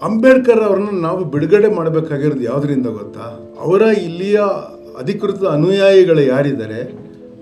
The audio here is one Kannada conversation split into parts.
ಅಂಬೇಡ್ಕರ್ ಅವ್ರನ್ನ ನಾವು ಬಿಡುಗಡೆ ಮಾಡಬೇಕಾಗಿರೋದು ಯಾವುದರಿಂದ ಗೊತ್ತಾ? ಅವರ ಇಲ್ಲಿಯ ಅಧಿಕೃತ ಅನುಯಾಯಿಗಳು ಯಾರಿದ್ದಾರೆ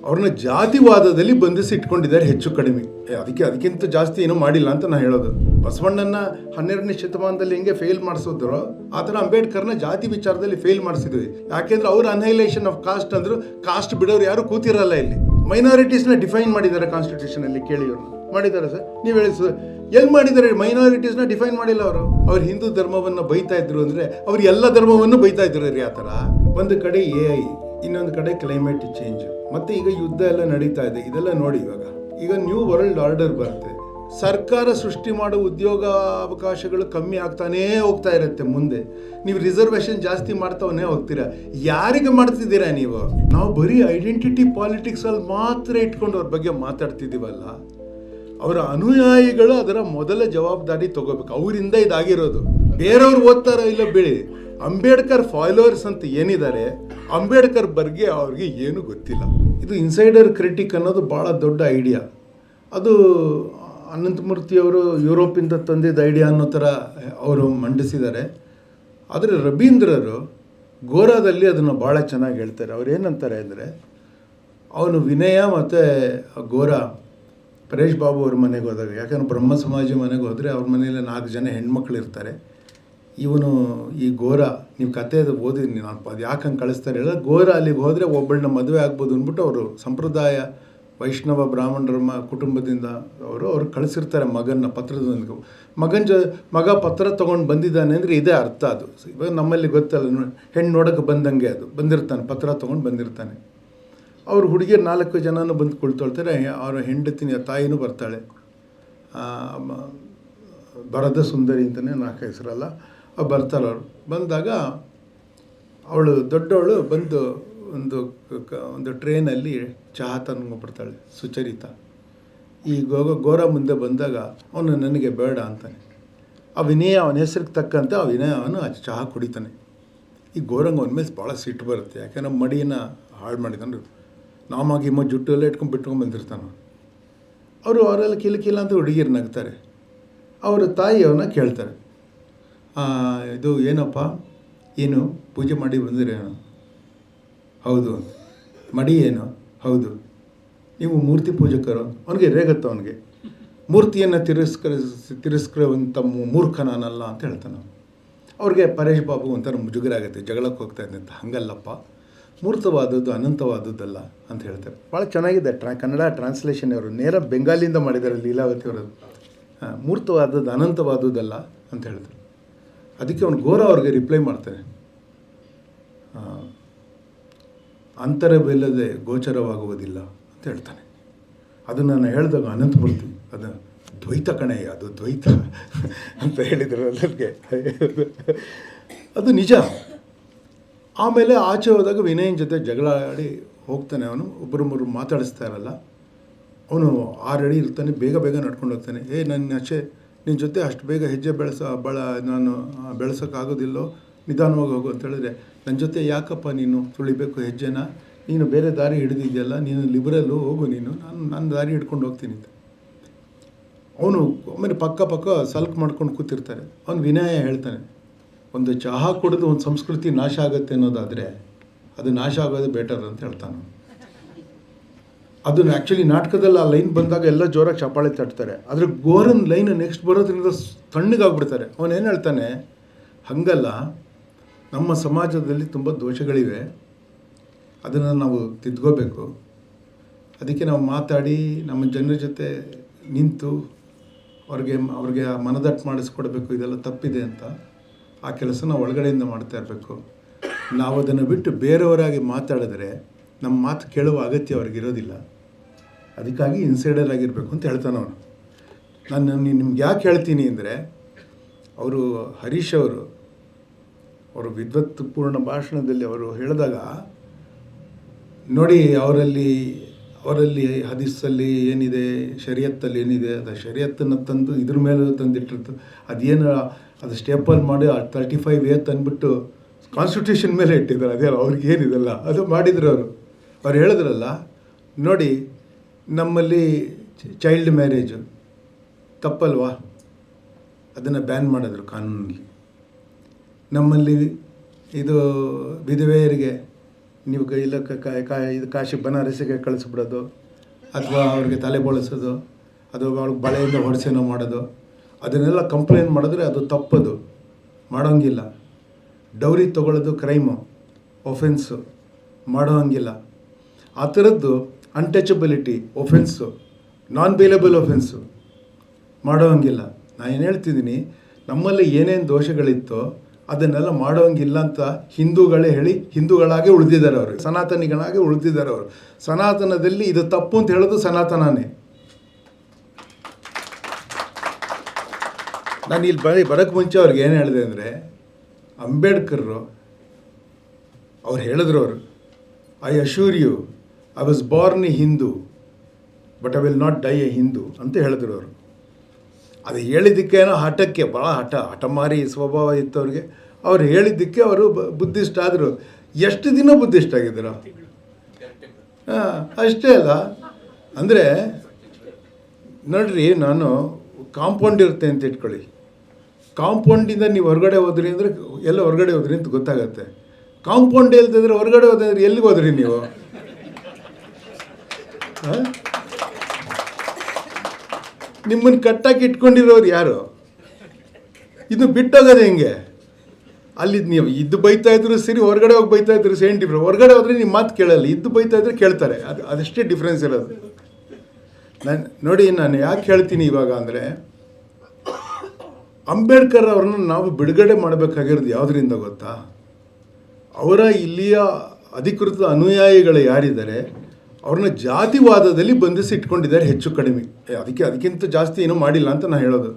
ಅವ್ರನ್ನ ಜಾತಿವಾದದಲ್ಲಿ ಬಂಧಿಸಿ ಇಟ್ಕೊಂಡಿದ್ದಾರೆ ಹೆಚ್ಚು ಕಡಿಮೆ. ಅದಕ್ಕಿಂತ ಜಾಸ್ತಿ ಏನೂ ಮಾಡಿಲ್ಲ ಅಂತ ನಾನು ಹೇಳೋದು. ಬಸವಣ್ಣನ 12ನೇ ಶತಮಾನದಲ್ಲಿ ಹೆಂಗೆ ಫೇಲ್ ಮಾಡಿಸಿದ್ರು ಆ ಥರ ಅಂಬೇಡ್ಕರ್ನ ಜಾತಿ ವಿಚಾರದಲ್ಲಿ ಫೇಲ್ ಮಾಡಿಸಿದ್ವಿ. ಯಾಕೆಂದ್ರೆ ಅವ್ರ ಅನೈಲೇಷನ್ ಆಫ್ ಕಾಸ್ಟ್ ಅಂದ್ರು. ಕಾಸ್ಟ್ ಬಿಡೋರು ಯಾರು ಕೂತಿರಲ್ಲ ಇಲ್ಲಿ. ಮೈನಾರಿಟೀಸ್ನ ಡಿಫೈನ್ ಮಾಡಿದ್ದಾರೆ ಕಾನ್ಸ್ಟಿಟ್ಯೂಷನ್ ಅಲ್ಲಿ. ಕೇಳಿ ಅವ್ರನ್ನ ಮಾಡಿದ್ದಾರೆ ಸರ್, ನೀವು ಹೇಳಿ ಸರ್, ಎಲ್ಲಿ ಮಾಡಿದ್ದಾರೆ? ಮೈನಾರಿಟೀಸ್ನ ಡಿಫೈನ್ ಮಾಡಿಲ್ಲ ಅವರು. ಅವ್ರು ಹಿಂದೂ ಧರ್ಮವನ್ನು ಬೈತಾ ಇದ್ರು ಅಂದರೆ ಅವ್ರು ಎಲ್ಲ ಧರ್ಮವನ್ನು ಬೈತಾ ಇದ್ರು ರೀ. ಆ ಥರ ಒಂದು ಕಡೆ AI, ಇನ್ನೊಂದು ಕಡೆ ಕ್ಲೈಮೇಟ್ ಚೇಂಜ್, ಮತ್ತೆ ಈಗ ಯುದ್ಧ ಎಲ್ಲ ನಡೀತಾ ಇದೆ. ಇದೆಲ್ಲ ನೋಡಿ, ಈಗ ನ್ಯೂ ವರ್ಲ್ಡ್ ಆರ್ಡರ್ ಬರುತ್ತೆ. ಸರ್ಕಾರ ಸೃಷ್ಟಿ ಮಾಡೋ ಉದ್ಯೋಗ ಅವಕಾಶಗಳು ಕಮ್ಮಿ ಆಗ್ತಾನೇ ಹೋಗ್ತಾ ಇರುತ್ತೆ. ಮುಂದೆ ನೀವು ರಿಸರ್ವೇಷನ್ ಜಾಸ್ತಿ ಮಾಡ್ತಾವನೇ ಹೋಗ್ತೀರಾ. ಯಾರಿಗೆ ಮಾಡ್ತಿದ್ದೀರಾ ನೀವು? ನಾವು ಬರೀ ಐಡೆಂಟಿಟಿ ಪಾಲಿಟಿಕ್ಸ್ ಅಲ್ಲಿ ಮಾತ್ರ ಇಟ್ಕೊಂಡು ಅವ್ರ ಬಗ್ಗೆ ಮಾತಾಡ್ತಿದ್ದೀವಲ್ಲ. ಅವರ ಅನುಯಾಯಿಗಳು ಅದರ ಮೊದಲ ಜವಾಬ್ದಾರಿ ತಗೋಬೇಕು. ಅವರಿಂದ ಇದಾಗಿರೋದು. ಬೇರೆಯವ್ರು ಓದ್ತಾರೋ ಇಲ್ಲ ಬಿಡಿ, ಅಂಬೇಡ್ಕರ್ ಫಾಲೋವರ್ಸ್ ಅಂತ ಏನಿದ್ದಾರೆ, ಅಂಬೇಡ್ಕರ್ ಬಗ್ಗೆ ಅವ್ರಿಗೆ ಏನು ಗೊತ್ತಿಲ್ಲ. ಇದು ಇನ್ಸೈಡರ್ ಕ್ರಿಟಿಕ್ ಅನ್ನೋದು ಭಾಳ ದೊಡ್ಡ ಐಡಿಯಾ. ಅದು ಅನಂತಮೂರ್ತಿಯವರು ಯುರೋಪಿಂದ ತಂದಿದ್ದ ಐಡಿಯಾ ಅನ್ನೋ ಥರ ಅವರು ಮಂಡಿಸಿದ್ದಾರೆ. ಆದರೆ ರವೀಂದ್ರರು ಗೋರಾದಲ್ಲಿ ಅದನ್ನು ಭಾಳ ಚೆನ್ನಾಗಿ ಹೇಳ್ತಾರೆ. ಅವ್ರು ಏನಂತಾರೆ ಅಂದರೆ, ಅವನು ವಿನಯ ಮತ್ತು ಗೋರಾ ಪರೇಶ್ ಬಾಬು ಅವ್ರ ಮನೆಗೆ ಹೋದಾಗ, ಯಾಕಂದ್ರೆ ಬ್ರಹ್ಮ ಸಮಾಜ ಮನೆಗೆ ಹೋದರೆ ಅವ್ರ ಮನೆಯಲ್ಲಿ 4 ಜನ ಹೆಣ್ಮಕ್ಳು ಇರ್ತಾರೆ. ಇವನು ಈ ಗೋರ, ನೀವು ಕತೆ ಅದು ಓದಿದ್ದೀನಿ ನಾನು, ಅದು ಯಾಕೆ ಹಂಗೆ ಕಳಿಸ್ತಾರೆ ಹೇಳ, ಗೋರ ಅಲ್ಲಿಗೆ ಹೋದರೆ ಒಬ್ಬಳನ್ನ ಮದುವೆ ಆಗ್ಬೋದು ಅಂದ್ಬಿಟ್ಟು ಅವರು ಸಂಪ್ರದಾಯ ವೈಷ್ಣವ ಬ್ರಾಹ್ಮಣರ ಕುಟುಂಬದಿಂದ ಅವ್ರು ಕಳಿಸಿರ್ತಾರೆ ಮಗನ ಪತ್ರದೊಂದಿಗೆ. ಮಗ ಪತ್ರ ತೊಗೊಂಡು ಬಂದಿದ್ದಾನೆ ಅಂದರೆ ಇದೇ ಅರ್ಥ. ಅದು ಇವಾಗ ನಮ್ಮಲ್ಲಿ ಗೊತ್ತಲ್ಲ, ಹೆಣ್ಣು ನೋಡೋಕ್ಕೆ ಬಂದಂಗೆ ಅದು ಬಂದಿರ್ತಾನೆ, ಪತ್ರ ತೊಗೊಂಡು ಬಂದಿರ್ತಾನೆ. ಅವ್ರು ಹುಡುಗಿಯರು 4 ಜನನೂ ಬಂದು ಕುಳ್ತೊಳ್ತಾರೆ. ಅವರ ಹೆಂಡತಿನ ತಾಯಿನೂ ಬರ್ತಾಳೆ, ಭರದ ಸುಂದರಿ ಅಂತಲೇ 4 ಹೆಸರಲ್ಲ, ಬರ್ತಾರೆ. ಅವರು ಬಂದಾಗ ಅವಳು ದೊಡ್ಡವಳು ಬಂದು ಒಂದು ಟ್ರೈನಲ್ಲಿ ಚಹಾ ತಂದ್ಕೊಂಡ್ಬಿಡ್ತಾಳೆ, ಸುಚರಿತ. ಈ ಗೋರ ಮುಂದೆ ಬಂದಾಗ ಅವನು ನನಗೆ ಬೇಡ ಅಂತಾನೆ. ಆ ವಿನಯ ಅವನ ಹೆಸರಿಗೆ ತಕ್ಕಂತೆ ಆ ವಿನಯ ಅವನು ಚಹಾ ಕುಡಿತಾನೆ. ಈ ಗೋರಂಗ ಅವನ ಮೇಲೆ ಭಾಳ ಸಿಟ್ಟು ಬರುತ್ತೆ. ಯಾಕೆಂದ್ರೆ ಮಡಿಯನ್ನು ಹಾಳು ಮಾಡಿಕೊಂಡು ನಾಮಾಗಿಮ್ಮ ಜುಟ್ಟು ಎಲ್ಲ ಇಟ್ಕೊಂಡು ಬಿಟ್ಕೊಂಡು ಬಂದಿರ್ತಾನೆ. ಅವರೆಲ್ಲ ಕಿಲ ಅಂತ ಹುಡುಗಿರು ನಗ್ತಾರೆ. ಅವರ ತಾಯಿ ಅವನ್ನ ಕೇಳ್ತಾರೆ, ಇದು ಏನಪ್ಪ, ಏನು ಪೂಜೆ ಮಾಡಿ ಬಂದಿರೇನು? ಹೌದು. ಮಡಿ ಏನು? ಹೌದು. ನೀವು ಮೂರ್ತಿ ಪೂಜಕರು? ಅವನಿಗೆ ರೇಗತ್ತ. ಅವನಿಗೆ ಮೂರ್ತಿಯನ್ನು ತಿರಸ್ಕರಿಸುವಂಥ ಮೂರ್ಖ ನಾನಲ್ಲ ಅಂತ ಹೇಳ್ತಾನೆ. ಅವ್ರಿಗೆ ಪರೇಶ್ ಬಾಬು ಒಂಥರ ಮುಜುಗರ ಆಗುತ್ತೆ, ಜಗಳಕ್ಕೆ ಹೋಗ್ತಾ ಇದ್ದೆ ಅಂತ. ಹಂಗಲ್ಲಪ್ಪ, ಮೂರ್ತವಾದದ್ದು ಅನಂತವಾದದ್ದಲ್ಲ ಅಂತ ಹೇಳ್ತಾರೆ. ಭಾಳ ಚೆನ್ನಾಗಿದೆ ಕನ್ನಡ ಟ್ರಾನ್ಸ್ಲೇಷನ್. ಅವರು ನೇರ ಬೆಂಗಾಲಿಯಿಂದ ಮಾಡಿದ್ದಾರೆ ಲೀಲಾವತಿ ಅವರದ್ದು. ಮೂರ್ತವಾದದ್ದು ಅನಂತವಾದದ್ದಲ್ಲ ಅಂತ ಹೇಳ್ತಾರೆ. ಅದಕ್ಕೆ ಅವನು ಗೋರ ಅವ್ರಿಗೆ ರಿಪ್ಲೈ ಮಾಡ್ತಾನೆ, ಅಂತರವಿಲ್ಲದೆ ಗೋಚರವಾಗುವುದಿಲ್ಲ ಅಂತ ಹೇಳ್ತಾನೆ. ಅದು ನಾನು ಹೇಳಿದಾಗ ಅನಂತಮೂರ್ತಿ, ಅದು ದ್ವೈತ ಕಣೆ, ಅದು ದ್ವೈತ ಅಂತ ಹೇಳಿದರು ಎಲ್ಲರಿಗೆ. ಅದು ನಿಜ. ಆಮೇಲೆ ಆಚೆ ಹೋದಾಗ ವಿನಯನ ಜೊತೆ ಜಗಳ ಆಡಿ ಹೋಗ್ತಾನೆ. ಅವನು ಒಬ್ಬರು ಮಾತಾಡಿಸ್ತಾ ಇರಲ್ಲ. ಅವನು 6 ಅಡಿ ಇರ್ತಾನೆ, ಬೇಗ ನಡ್ಕೊಂಡು ಹೋಗ್ತಾನೆ. ನಿನ್ನ ಜೊತೆ ಅಷ್ಟು ಬೇಗ ಹೆಜ್ಜೆ ನಾನು ಬೆಳೆಸೋಕ್ಕಾಗೋದಿಲ್ಲೋ, ನಿಧಾನವಾಗಿ ಹೋಗು ಅಂತ ಹೇಳಿದ್ರೆ, ನನ್ನ ಜೊತೆ ಯಾಕಪ್ಪ ನೀನು ತುಳಿಬೇಕು ಹೆಜ್ಜೆನ? ನೀನು ಬೇರೆ ದಾರಿ ಹಿಡಿದಿದೆಯಲ್ಲ, ನೀನು ಲಿಬರಲ್ಲು, ಹೋಗು ನೀನು, ನಾನು ದಾರಿ ಹಿಡ್ಕೊಂಡು ಹೋಗ್ತೀನಿ ಅಂತ. ಅವನು ಆಮೇಲೆ ಪಕ್ಕ ಸಲ್ಕ್ ಮಾಡ್ಕೊಂಡು ಕೂತಿರ್ತಾರೆ. ಅವನು ವಿನಯ ಹೇಳ್ತಾನೆ, ಒಂದು ಚಹಾ ಕುಡಿದು ಒಂದು ಸಂಸ್ಕೃತಿ ನಾಶ ಆಗುತ್ತೆ ಅನ್ನೋದಾದರೆ ಅದು ನಾಶ ಆಗೋದು ಬೆಟರ್ ಅಂತ ಹೇಳ್ತಾನೆ. ಅದನ್ನು ಆ್ಯಕ್ಚುಲಿ ನಾಟಕದಲ್ಲಿ ಆ ಲೈನ್ ಬಂದಾಗ ಎಲ್ಲ ಜೋರಾಗಿ ಚಪ್ಪಾಳೆ ತಟ್ತಾರೆ. ಆದರೆ ಗೋರನ್ ಲೈನ್ ನೆಕ್ಸ್ಟ್ ಬರೋದ್ರಿಂದ ತಣ್ಣಗಾಗ್ಬಿಡ್ತಾರೆ. ಅವನೇನು ಹೇಳ್ತಾನೆ, ಹಾಗಲ್ಲ, ನಮ್ಮ ಸಮಾಜದಲ್ಲಿ ತುಂಬ ದೋಷಗಳಿವೆ, ಅದನ್ನು ನಾವು ತಿದ್ಕೋಬೇಕು. ಅದಕ್ಕೆ ನಾವು ಮಾತಾಡಿ ನಮ್ಮ ಜನರ ಜೊತೆ ನಿಂತು ಅವ್ರಿಗೆ ಮನದಟ್ಟು ಮಾಡಿಸ್ಕೊಡ್ಬೇಕು. ಇದೆಲ್ಲ ತಪ್ಪಿದೆ ಅಂತ ಆ ಕೆಲಸ ನಾವು ಒಳಗಡೆಯಿಂದ ಮಾಡ್ತಾ ಇರಬೇಕು. ನಾವು ಅದನ್ನು ಬಿಟ್ಟು ಬೇರೆಯವರಾಗಿ ಮಾತಾಡಿದ್ರೆ ನಮ್ಮ ಮಾತು ಕೇಳುವ ಅಗತ್ಯ ಅವ್ರಿಗಿರೋದಿಲ್ಲ. ಅದಕ್ಕಾಗಿ ಇನ್ಸೈಡರ್ ಆಗಿರಬೇಕು ಅಂತ ಹೇಳ್ತಾನೆ ಅವನು. ನಾನು ನಿಮ್ಗೆ ಯಾಕೆ ಹೇಳ್ತೀನಿ ಅಂದರೆ, ಅವರು ಹರೀಶ್ ಅವರು ವಿದ್ವತ್ಪೂರ್ಣ ಭಾಷಣದಲ್ಲಿ ಅವರು ಹೇಳಿದಾಗ ನೋಡಿ, ಅವರಲ್ಲಿ ಹದೀಸಲ್ಲಿ ಏನಿದೆ, ಶರಿಯತ್ತಲ್ಲಿ ಏನಿದೆ, ಅದು ಶರಿಯತ್ತನ್ನು ತಂದು ಇದ್ರ ಮೇಲೆ ತಂದಿಟ್ಟಿರ್ತು. ಅದು ಸ್ಟೇಪಲ್ ಮಾಡಿ 35A ತಂದುಬಿಟ್ಟು ಕಾನ್ಸ್ಟಿಟ್ಯೂಷನ್ ಮೇಲೆ ಇಟ್ಟಿದ್ದಾರೆ. ಅದೇ ಅವ್ರಿಗೇನಿದೆಲ್ಲ ಅದು ಮಾಡಿದ್ರು. ಅವ್ರು ಹೇಳಿದ್ರಲ್ಲ, ನೋಡಿ ನಮ್ಮಲ್ಲಿ ಚೈಲ್ಡ್ ಮ್ಯಾರೇಜು ತಪ್ಪಲ್ವಾ? ಅದನ್ನು ಬ್ಯಾನ್ ಮಾಡಿದ್ರು ಕಾನೂನಲ್ಲಿ. ನಮ್ಮಲ್ಲಿ ಇದು ವಿಧವೆಯರಿಗೆ ನೀವು ಇಲ್ಲ ಇದು ಕಾಶಿ ಬನಾರಸಿಗೆ ಕಳಿಸ್ಬಿಡೋದು, ಅಥವಾ ಅವ್ರಿಗೆ ತಲೆ ಬೋಳಿಸೋದು, ಅದು ಅವ್ರಿಗೆ ಬಳೆಯಿಂದ ಹೊಡೆಸೇನೋ ಮಾಡೋದು, ಅದನ್ನೆಲ್ಲ ಕಂಪ್ಲೇಂಟ್ ಮಾಡಿದ್ರೆ ಅದು ತಪ್ಪದು, ಮಾಡೋಂಗಿಲ್ಲ. ಡೌರಿ ತೊಗೊಳ್ಳೋದು ಕ್ರೈಮು, ಒಫೆನ್ಸು, ಮಾಡೋಂಗಿಲ್ಲ. ಆ ಥರದ್ದು ಅನ್ಟಚಬಿಲಿಟಿ ಒಫೆನ್ಸು, ನಾನ್ ಬೇಲೇಬಲ್ ಒಫೆನ್ಸು, ಮಾಡೋಂಗಿಲ್ಲ. ನಾನು ಏನು ಹೇಳ್ತಿದ್ದೀನಿ, ನಮ್ಮಲ್ಲಿ ಏನೇನು ದೋಷಗಳಿತ್ತೋ ಅದನ್ನೆಲ್ಲ ಮಾಡೋಂಗಿಲ್ಲ ಅಂತ ಹಿಂದೂಗಳೇ ಹೇಳಿ ಹಿಂದೂಗಳಾಗೆ ಉಳಿದಿದ್ದಾರೆ ಅವರು, ಸನಾತನಿಗಳಾಗೆ ಉಳಿದಿದ್ದಾರೆ ಅವರು. ಸನಾತನದಲ್ಲಿ ಇದು ತಪ್ಪು ಅಂತ ಹೇಳೋದು ಸನಾತನನೇ. ನಾನು ಇಲ್ಲಿ ಬರೋಕ್ಕೆ ಮುಂಚೆ ಅವ್ರಿಗೆ ಏನು ಹೇಳಿದೆ ಅಂದರೆ, ಅಂಬೇಡ್ಕರ್ರು ಅವ್ರು ಹೇಳಿದ್ರು, ಅವರು I assure you I was born a Hindu but I will not die a Hindu ಅಂತ ಹೇಳಿದ್ರು ಅವರು. ಅದು ಹೇಳಿದ್ದಕ್ಕೇನೋ ಹಠಕ್ಕೆ, ಭಾಳ ಹಠಮಾರಿ ಸ್ವಭಾವ ಇತ್ತು ಅವ್ರಿಗೆ. ಅವ್ರು ಹೇಳಿದ್ದಕ್ಕೆ ಅವರು ಬುದ್ಧಿಸ್ಟ್ ಆದರು. ಎಷ್ಟು ದಿನ ಬುದ್ಧಿಸ್ಟ್ ಆಗಿದ್ರು? ಅಷ್ಟೇ ಅಲ್ಲ. ಅಂದರೆ ನೋಡ್ರಿ, ನಾನು ಕಾಂಪೌಂಡ್ ಇರುತ್ತೆ ಅಂತ ಇಟ್ಕೊಳ್ಳಿ. ಕಾಂಪೌಂಡಿಂದ ನೀವು ಹೊರಗಡೆ ಹೋದ್ರಿ ಅಂದರೆ ಎಲ್ಲ ಹೊರಗಡೆ ಹೋದ್ರಿ ಅಂತ ಗೊತ್ತಾಗತ್ತೆ. ಕಾಂಪೌಂಡ್ ಹೇಳ್ತಿದ್ರೆ ಹೊರಗಡೆ ಹೋದ್ರೆ ಎಲ್ಲಿಗೆ ಹೋದ್ರಿ ನೀವು? ನಿಮ್ಮನ್ನು ಕಟ್ಟಾಕಿ ಇಟ್ಕೊಂಡಿರೋರು ಯಾರು? ಇದು ಬಿಟ್ಟೋಗೋದು ಹೆಂಗೆ? ಅಲ್ಲಿ ನೀವು ಇದ್ದು ಬೈತಾ ಇದ್ರು ಸರಿ, ಹೊರಗಡೆ ಹೋಗಿ ಬೈತಾ ಇದ್ರು ಸೇಮ್ ಡಿಫ್ರೆನ್ಸ್. ಹೊರಗಡೆ ಹೋದರೆ ನಿಮ್ಮ ಮಾತು ಕೇಳಲ್ಲ, ಇದ್ದು ಬೈತಾ ಇದ್ರೆ ಕೇಳ್ತಾರೆ. ಅದಷ್ಟೇ ಡಿಫ್ರೆನ್ಸ್ ಇರೋದು. ನಾನು ಯಾಕೆ ಹೇಳ್ತೀನಿ ಇವಾಗ ಅಂದರೆ, ಅಂಬೇಡ್ಕರ್ ಅವ್ರನ್ನ ನಾವು ಬಿಡುಗಡೆ ಮಾಡಬೇಕಾಗಿರೋದು ಯಾವುದರಿಂದ ಗೊತ್ತಾ? ಅವರ ಇಲ್ಲಿಯ ಅಧಿಕೃತ ಅನುಯಾಯಿಗಳು ಯಾರಿದ್ದಾರೆ ಅವ್ರನ್ನ ಜಾತಿವಾದದಲ್ಲಿ ಬಂಧಿಸಿ ಇಟ್ಕೊಂಡಿದ್ದಾರೆ ಹೆಚ್ಚು ಕಡಿಮೆ. ಅದಕ್ಕಿಂತ ಜಾಸ್ತಿ ಏನೂ ಮಾಡಿಲ್ಲ ಅಂತ ನಾನು ಹೇಳೋದು.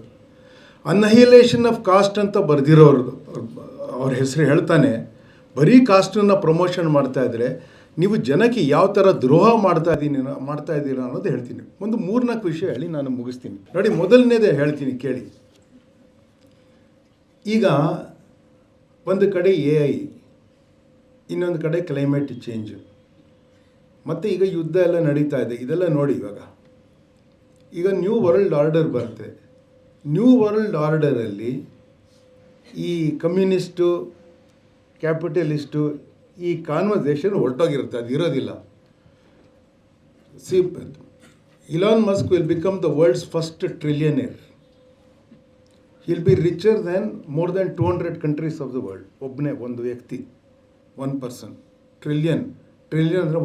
ಅನ್ನಹಿಲೇಷನ್ ಆಫ್ ಕಾಸ್ಟ್ ಅಂತ ಬರೆದಿರೋರು ಅವ್ರ ಹೆಸರು ಹೇಳ್ತಾನೆ. ಬರೀ ಕಾಸ್ಟನ್ನು ಪ್ರಮೋಷನ್ ಮಾಡ್ತಾಯಿದ್ರೆ ನೀವು ಜನಕ್ಕೆ ಯಾವ ಥರ ದ್ರೋಹ ಮಾಡ್ತಾ ಇದ್ದೀರಾ ಅನ್ನೋದು ಹೇಳ್ತೀನಿ. ಒಂದು 3-4 ವಿಷಯ ಹೇಳಿ ನಾನು ಮುಗಿಸ್ತೀನಿ. ನೋಡಿ, ಮೊದಲನೇದೇ ಹೇಳ್ತೀನಿ ಕೇಳಿ. ಈಗ ಒಂದು ಕಡೆ AI, ಇನ್ನೊಂದು ಕಡೆ ಕ್ಲೈಮೇಟ್ ಚೇಂಜು, ಮತ್ತು ಈಗ ಯುದ್ಧ ಎಲ್ಲ ನಡೀತಾ ಇದೆ. ಇದೆಲ್ಲ ನೋಡಿ, ಈಗ ನ್ಯೂ ವರ್ಲ್ಡ್ ಆರ್ಡರ್ ಬರುತ್ತೆ. ನ್ಯೂ ವರ್ಲ್ಡ್ ಆರ್ಡರಲ್ಲಿ ಈ ಕಮ್ಯುನಿಸ್ಟು, ಕ್ಯಾಪಿಟಲಿಸ್ಟು, ಈ ಕಾನ್ವರ್ಸೇಷನ್ ಹೊರಟೋಗಿರುತ್ತೆ, ಅದು ಇರೋದಿಲ್ಲ. Elon Musk will become the world's first trillionaire. He'll be richer than more than 200 countries of the world. ಒಂದು ವ್ಯಕ್ತಿ, ಒನ್ ಪರ್ಸನ್. ಟ್ರಿಲಿಯನ್ ಅಂದರೆ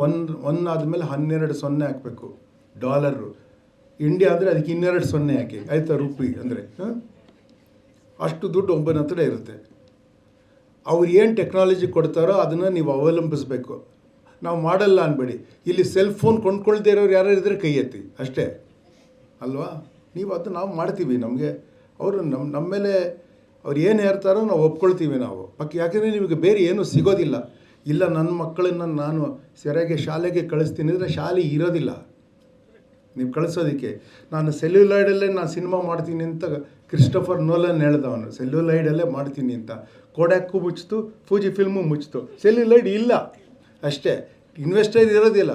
ಒನ್ ಆದಮೇಲೆ 12 ಸೊನ್ನೆ ಹಾಕಬೇಕು ಡಾಲರು. ಇಂಡಿಯಾ ಅಂದರೆ ಅದಕ್ಕೆ 2 ಸೊನ್ನೆ ಹಾಕಿ ಆಯಿತಾ, ರೂಪಿ ಅಂದರೆ ಅಷ್ಟು ದುಡ್ಡು ಒಬ್ಬನ ಹತ್ರ ಇರುತ್ತೆ. ಅವ್ರು ಏನು ಟೆಕ್ನಾಲಜಿ ಕೊಡ್ತಾರೋ ಅದನ್ನು ನೀವು ಅವಲಂಬಿಸಬೇಕು. ನಾವು ಮಾಡಲ್ಲ ಅನ್ಬೇಡಿ. ಇಲ್ಲಿ ಸೆಲ್ ಫೋನ್ ಕೊಂಡ್ಕೊಳ್ದೇ ಇರೋರು ಯಾರು ಇದ್ದರೆ ಕೈ ಎತ್ತಿ, ಅಷ್ಟೇ ಅಲ್ವಾ? ನಾವು ಮಾಡ್ತೀವಿ. ನಮಗೆ ಅವರು ನಮ್ಮ ಮೇಲೆ ಅವ್ರು ಏನು ಹೇಳ್ತಾರೋ ನಾವು ಒಪ್ಕೊಳ್ತೀವಿ ನಾವು. ಯಾಕೆಂದರೆ ನಿಮಗೆ ಬೇರೆ ಏನೂ ಸಿಗೋದಿಲ್ಲ. ಇಲ್ಲ, ನನ್ನ ಮಕ್ಕಳನ್ನು ನಾನು ಸರಿಯಾಗಿ ಶಾಲೆಗೆ ಕಳಿಸ್ತೀನಿ ಅಂದರೆ ಶಾಲೆ ಇರೋದಿಲ್ಲ ನೀವು ಕಳಿಸೋದಕ್ಕೆ. ನಾನು ಸೆಲ್ಯುಲಾಯ್ಡಲ್ಲೇ ನಾನು ಸಿನಿಮಾ ಮಾಡ್ತೀನಿ ಅಂತ ಕ್ರಿಸ್ಟೋಫರ್ ನೋಲನ್ ಹೇಳ್ದವನು. ಸೆಲ್ಯುಲಾಯ್ಡಲ್ಲೇ ಮಾಡ್ತೀನಿ ಅಂತ. ಕೋಡ್ಯಾಕು ಮುಚ್ಚಿತು, ಫೂಜಿ ಫಿಲ್ಮು ಮುಚ್ಚಿತು. ಸೆಲ್ಯುಲಾಯ್ಡ್ ಇಲ್ಲ, ಅಷ್ಟೇ. ಇನ್ವೆಸ್ಟರ್ ಇರೋದಿಲ್ಲ.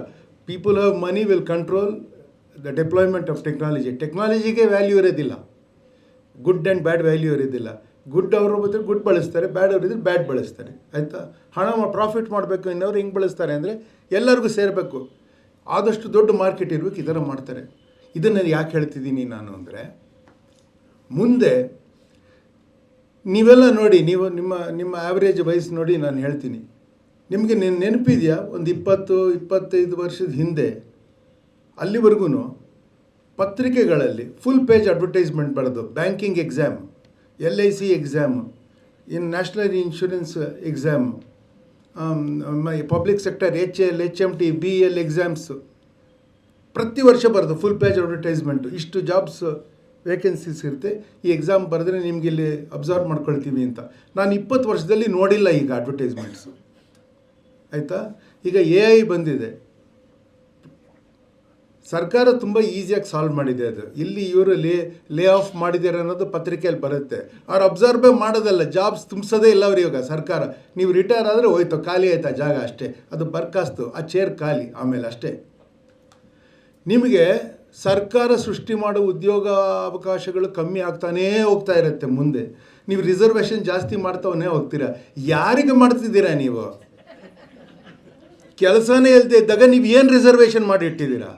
People have money will control the deployment of technology. ಟೆಕ್ನಾಲಜಿಗೆ ವ್ಯಾಲ್ಯೂ ಇರೋದಿಲ್ಲ. ಗುಡ್ ಆ್ಯಂಡ್ ಬ್ಯಾಡ್ ವ್ಯಾಲ್ಯೂ ಇರೋದಿಲ್ಲ. ಗುಡ್ ಅವರು ಬಂದರೆ ಗುಡ್ ಬಳಸ್ತಾರೆ, ಬ್ಯಾಡ್ ಅವರು ಇದ್ರೆ ಬ್ಯಾಡ್ ಬಳಸ್ತಾರೆ, ಆಯಿತಾ? ಹಣ ಪ್ರಾಫಿಟ್ ಮಾಡಬೇಕು ಇನ್ನವರು ಹೆಂಗೆ ಬಳಸ್ತಾರೆ ಅಂದರೆ ಎಲ್ಲರಿಗೂ ಸೇರಬೇಕು, ಆದಷ್ಟು ದೊಡ್ಡ ಮಾರ್ಕೆಟ್ ಇರಬೇಕು, ಈ ಥರ ಮಾಡ್ತಾರೆ. ಇದನ್ನು ಯಾಕೆ ಹೇಳ್ತಿದ್ದೀನಿ ನಾನು ಅಂದರೆ, ಮುಂದೆ ನೀವೆಲ್ಲ ನೋಡಿ, ನಿಮ್ಮ ಆ್ಯಾವ್ರೇಜ್ ವಯಸ್ಸು ನೋಡಿ ನಾನು ಹೇಳ್ತೀನಿ. ನಿಮಗೆ ನೆನಪಿದೆಯಾ, ಒಂದು 20-25 ವರ್ಷದ ಹಿಂದೆ ಅಲ್ಲಿವರೆಗೂ ಪತ್ರಿಕೆಗಳಲ್ಲಿ ಫುಲ್ ಪೇಜ್ ಅಡ್ವರ್ಟೈಸ್ಮೆಂಟ್ ಬರೋದು. Banking exam, LIC exam, national insurance exam, public sector HL, HMT, BL exams ಪ್ರತಿ ವರ್ಷ ಬರೋದು ಫುಲ್ ಪೇಜ್ ಅಡ್ವರ್ಟೈಸ್ಮೆಂಟು. ಇಷ್ಟು ಜಾಬ್ಸ್ ವೇಕೆನ್ಸೀಸ್ ಇರುತ್ತೆ, ಈ ಎಕ್ಸಾಮ್ ಬರೆದ್ರೆ ನಿಮ್ಗೆ ಇಲ್ಲಿ ಅಬ್ಸರ್ವ್ ಮಾಡ್ಕೊಳ್ತೀವಿ ಅಂತ. ನಾನು 20 ವರ್ಷದಲ್ಲಿ ನೋಡಿಲ್ಲ ಈಗ ಅಡ್ವರ್ಟೈಸ್ಮೆಂಟ್ಸು, ಆಯಿತಾ? ಈಗ AI ಬಂದಿದೆ. ಸರ್ಕಾರ ತುಂಬ ಈಸಿಯಾಗಿ ಸಾಲ್ವ್ ಮಾಡಿದೆ ಅದು. ಇಲ್ಲಿ ಇವರು ಲೇ ಆಫ್ ಮಾಡಿದ್ದಾರೆ ಅನ್ನೋದು ಪತ್ರಿಕೆಯಲ್ಲಿ ಬರುತ್ತೆ. ಅವ್ರು ಅಬ್ಸರ್ವೇ ಮಾಡೋದಲ್ಲ, ಜಾಬ್ಸ್ ತುಂಬಿಸೋದೇ ಇಲ್ಲ ಅವ್ರು. ಇವಾಗ ಸರ್ಕಾರ, ನೀವು ರಿಟೈರ್ ಆದರೆ ಹೋಯ್ತು, ಖಾಲಿ ಆಯ್ತಾ ಜಾಗ, ಅಷ್ಟೇ. ಅದು ಬರ್ಕಾಸ್ತು, ಆ ಚೇರ್ ಖಾಲಿ, ಆಮೇಲೆ ಅಷ್ಟೇ. ನಿಮಗೆ ಸರ್ಕಾರ ಸೃಷ್ಟಿ ಮಾಡೋ ಉದ್ಯೋಗ ಅವಕಾಶಗಳು ಕಮ್ಮಿ ಆಗ್ತಾನೇ ಹೋಗ್ತಾ ಇರುತ್ತೆ. ಮುಂದೆ ನೀವು ರಿಸರ್ವೇಷನ್ ಜಾಸ್ತಿ ಮಾಡ್ತಾವನೇ ಹೋಗ್ತೀರಾ. ಯಾರಿಗೆ ಮಾಡ್ತಿದ್ದೀರಾ ನೀವು? ಕೆಲಸನೇ ಇಲ್ಲದೆ ಇದ್ದಾಗ ನೀವು ಏನು ರಿಸರ್ವೇಷನ್ ಮಾಡಿ ಇಟ್ಟಿದ್ದೀರಾ?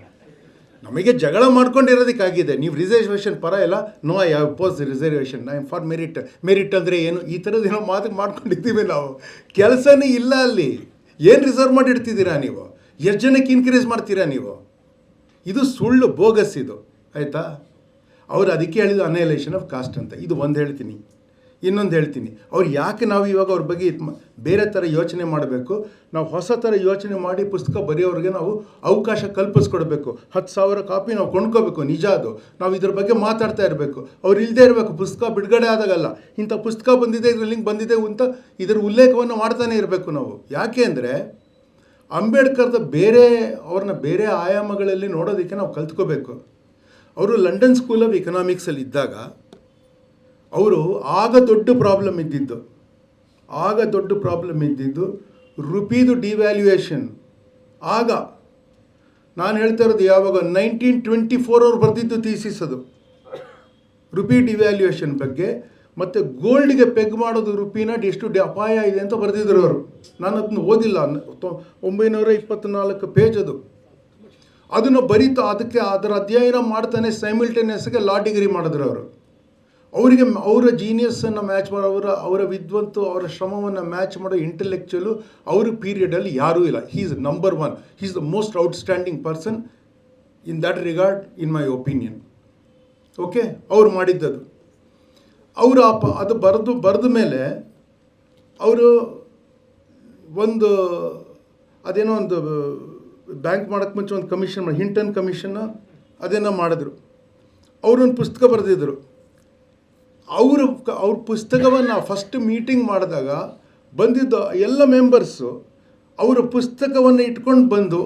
ನಮಗೆ ಜಗಳ ಮಾಡ್ಕೊಂಡಿರೋದಕ್ಕಾಗಿದೆ. ನೀವು ರಿಸರ್ವೇಷನ್ ಪರ ಇಲ್ಲ, no I oppose reservation, I am for merit. Merit ಅಂದರೆ ಏನು? ಈ ಥರದ್ದು ಏನೋ ಮಾತು ಮಾಡ್ಕೊಂಡಿದ್ದೀವಿ ನಾವು. ಕೆಲಸನೇ ಇಲ್ಲ ಅಲ್ಲಿ. ಏನು ರಿಸರ್ವ್ ಮಾಡಿ ಇಡ್ತಿದ್ದೀರಾ ನೀವು? ಎಷ್ಟು ಜನಕ್ಕೆ ಇನ್ಕ್ರೀಸ್ ಮಾಡ್ತೀರಾ ನೀವು? ಇದು ಸುಳ್ಳು, ಬೋಗಸ್ ಇದು, ಆಯಿತಾ? ಅವ್ರು ಅದಕ್ಕೆ ಹೇಳಿದ್ದು ಅನೈಲೇಷನ್ ಆಫ್ ಕಾಸ್ಟ್ ಅಂತ. ಇದು ಒಂದು ಹೇಳ್ತೀನಿ. ಇನ್ನೊಂದು ಹೇಳ್ತೀನಿ, ಅವ್ರು ಯಾಕೆ ನಾವು ಇವಾಗ ಅವ್ರ ಬಗ್ಗೆ ಬೇರೆ ಥರ ಯೋಚನೆ ಮಾಡಬೇಕು, ನಾವು ಹೊಸ ಥರ ಯೋಚನೆ ಮಾಡಿ ಪುಸ್ತಕ ಬರೆಯೋರಿಗೆ ನಾವು ಅವಕಾಶ ಕಲ್ಪಿಸ್ಕೊಡ್ಬೇಕು. 10,000 ಕಾಪಿ ನಾವು ಕೊಂಡ್ಕೋಬೇಕು, ನಿಜ ಅದು. ನಾವು ಇದ್ರ ಬಗ್ಗೆ ಮಾತಾಡ್ತಾ ಇರಬೇಕು. ಅವ್ರು ಇಲ್ಲದೆ ಇರಬೇಕು. ಪುಸ್ತಕ ಬಿಡುಗಡೆ ಆದಾಗಲ್ಲ ಇಂಥ ಪುಸ್ತಕ ಬಂದಿದೆ, ಇದ್ರ ಲಿಂಕ್ ಬಂದಿದೆ ಅಂತ ಇದರ ಉಲ್ಲೇಖವನ್ನು ಮಾಡ್ತಾನೆ ಇರಬೇಕು ನಾವು. ಯಾಕೆ ಅಂದರೆ ಅಂಬೇಡ್ಕರ್ದ ಅವ್ರನ್ನ ಬೇರೆ ಆಯಾಮಗಳಲ್ಲಿ ನೋಡೋದಕ್ಕೆ ನಾವು ಕಲ್ತ್ಕೋಬೇಕು. ಅವರು ಲಂಡನ್ ಸ್ಕೂಲ್ ಆಫ್ ಎಕನಾಮಿಕ್ಸಲ್ಲಿ ಇದ್ದಾಗ ಅವರು ಆಗ ದೊಡ್ಡ ಪ್ರಾಬ್ಲಮ್ ಇದ್ದಿದ್ದು ರುಪೀದು ಡಿವ್ಯಾಲ್ಯೂಯೇಷನ್. ಆಗ ನಾನು ಹೇಳ್ತಾ ಇರೋದು ಯಾವಾಗ 1924 ಅವ್ರು ಬರೆದಿದ್ದು ಥೀಸಿಸ್ ಅದು ರುಪಿ ಡಿವ್ಯಾಲ್ಯೂಯೇಷನ್ ಬಗ್ಗೆ. ಮತ್ತು ಗೋಲ್ಡ್ಗೆ ಪೆಗ್ ಮಾಡೋದು ರುಪಿನ ಎಷ್ಟು ಅಪಾಯ ಇದೆ ಅಂತ ಬರೆದಿದ್ರು ಅವರು. ನಾನು ಅದನ್ನು ಓದಿಲ್ಲ, 924 ಪೇಜ್ ಅದು. ಅದನ್ನು ಬರೀತಾ ಅದರ ಅಧ್ಯಯನ ಮಾಡ್ತಾನೆ ಸೈಮಿಲ್ಟೇನಿಯಸ್ಗೆ ಲಾ ಡಿಗ್ರಿ ಮಾಡಿದ್ರು ಅವರು. ಅವರ ಜೀನಿಯಸ್ಸನ್ನು ಮ್ಯಾಚ್ ಮಾಡೋ ಅವರ ವಿದ್ವಂತು, ಅವರ ಶ್ರಮವನ್ನು ಮ್ಯಾಚ್ ಮಾಡೋ ಇಂಟೆಲೆಕ್ಚುಯಲು ಅವ್ರ ಪೀರಿಯಡಲ್ಲಿ ಯಾರೂ ಇಲ್ಲ. He is number 1. He is the most outstanding person in that regard in my opinion. Okay, ಅವ್ರು ಮಾಡಿದ್ದದು. ಅವರು ಅದು ಬರೆದ ಮೇಲೆ ಅವರು ಅದೇನೋ ಒಂದು ಬ್ಯಾಂಕ್ ಮಾಡೋಕ್ಕೆ ಮುಂಚೆ ಒಂದು ಕಮಿಷನ್ ಹಿಂಟನ್ ಕಮಿಷನ್ ಅದೇನೋ ಮಾಡಿದ್ರು. ಅವರೊಂದು ಪುಸ್ತಕ ಬರೆದಿದ್ರು. ಅವ್ರ ಪುಸ್ತಕವನ್ನು ಫಸ್ಟ್ ಮೀಟಿಂಗ್ ಮಾಡಿದಾಗ ಬಂದಿದ್ದ ಎಲ್ಲ ಮೆಂಬರ್ಸು ಅವರ ಪುಸ್ತಕವನ್ನು ಇಟ್ಕೊಂಡು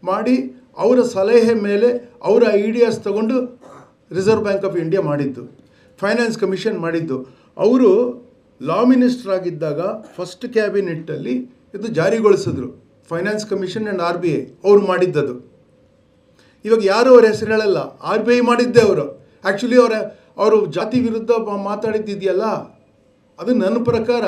ಮಾಡಿ ಅವರ ಸಲಹೆ ಮೇಲೆ ಅವರ ಐಡಿಯಾಸ್ ತಗೊಂಡು ರಿಸರ್ವ್ ಬ್ಯಾಂಕ್ ಆಫ್ ಇಂಡಿಯಾ ಮಾಡಿದ್ದು, ಫೈನಾನ್ಸ್ ಕಮಿಷನ್ ಮಾಡಿದ್ದು. ಅವರು ಲಾ ಮಿನಿಸ್ಟರ್ ಆಗಿದ್ದಾಗ ಫಸ್ಟ್ ಕ್ಯಾಬಿನೆಟ್ಟಲ್ಲಿ ಇದು ಜಾರಿಗೊಳಿಸಿದ್ರು. ಫೈನಾನ್ಸ್ ಕಮಿಷನ್ ಆ್ಯಂಡ್ RBI ಅವ್ರು ಮಾಡಿದ್ದದು. ಇವಾಗ ಯಾರು ಅವ್ರ ಹೆಸರು ಹೇಳಲ್ಲ, RBI ಮಾಡಿದ್ದೆ ಅವರು. ಆ್ಯಕ್ಚುಲಿ ಅವರು ಜಾತಿ ವಿರುದ್ಧ ಮಾತಾಡಿದ್ದಿದೆಯಲ್ಲ, ಅದು ನನ್ನ ಪ್ರಕಾರ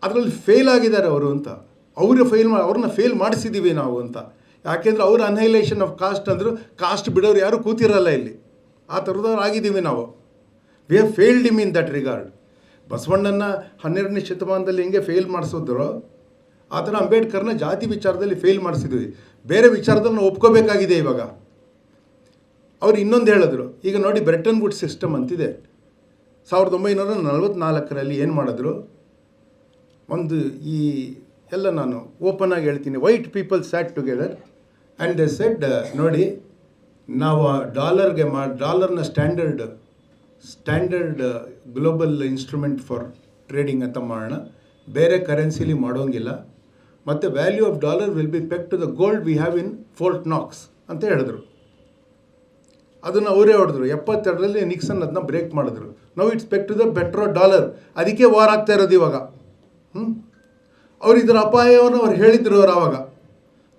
ಅದರಲ್ಲಿ ಫೇಲ್ ಆಗಿದ್ದಾರೆ ಅವರು ಅಂತ. ಅವ್ರನ್ನ ಫೇಲ್ ಮಾಡಿಸಿದ್ದೀವಿ ನಾವು ಅಂತ. ಯಾಕೆಂದರೆ ಅವ್ರ ಅನೈಲೇಷನ್ ಆಫ್ ಕಾಸ್ಟ್ ಅಂದರು. ಕಾಸ್ಟ್ ಬಿಡೋರು ಯಾರು ಕೂತಿರಲ್ಲ ಇಲ್ಲಿ. ಆ ಥರದವ್ರು ಆಗಿದ್ದೀವಿ ನಾವು. We have failed him in that regard. ಬಸವಣ್ಣನ 12ನೇ ಶತಮಾನದಲ್ಲಿ ಹೆಂಗೆ ಫೇಲ್ ಮಾಡಿಸಿದ್ರು, ಆ ಥರ ಅಂಬೇಡ್ಕರ್ನ ಜಾತಿ ವಿಚಾರದಲ್ಲಿ ಫೇಲ್ ಮಾಡಿಸಿದ್ವಿ. ಬೇರೆ ವಿಚಾರದಲ್ಲಿ ನಾವು ಒಪ್ಕೋಬೇಕಾಗಿದೆ ಇವಾಗ. ಅವ್ರು ಇನ್ನೊಂದು ಹೇಳಿದ್ರು, ಈಗ ನೋಡಿ ಬ್ರೆಟನ್ ವುಡ್ಸ್ ಸಿಸ್ಟಮ್ ಅಂತಿದೆ. 1944ರಲ್ಲಿ ಏನು ಮಾಡಿದ್ರು, ನಾನು ಓಪನ್ ಆಗಿ ಹೇಳ್ತೀನಿ, white people sat together and they said, ನೋಡಿ ನಾವು ಡಾಲರ್ನ standard global instrument for trading ಅಂತ ಮಾಡೋಣ, ಬೇರೆ ಕರೆನ್ಸಿಲಿ ಮಾಡೋಂಗಿಲ್ಲ, ಮತ್ತು value of dollar will be pegged to the gold we have in Fort Knox ಅಂತ ಹೇಳಿದ್ರು. ಅದನ್ನು ಅವರೇ ಹೊಡೆದ್ರು. 72ರಲ್ಲಿ ನಿಕ್ಸನ್ ಅದನ್ನ ಬ್ರೇಕ್ ಮಾಡಿದ್ರು. Now it's pegged to the petro dollar. ಅದಕ್ಕೆ ವಾರ್ ಆಗ್ತಾ ಇರೋದು ಇವಾಗ. ಅವ್ರು ಇದರ ಅಪಾಯವನ್ನು ಅವ್ರು ಹೇಳಿದ್ರು. ಅವ್ರು ಆವಾಗ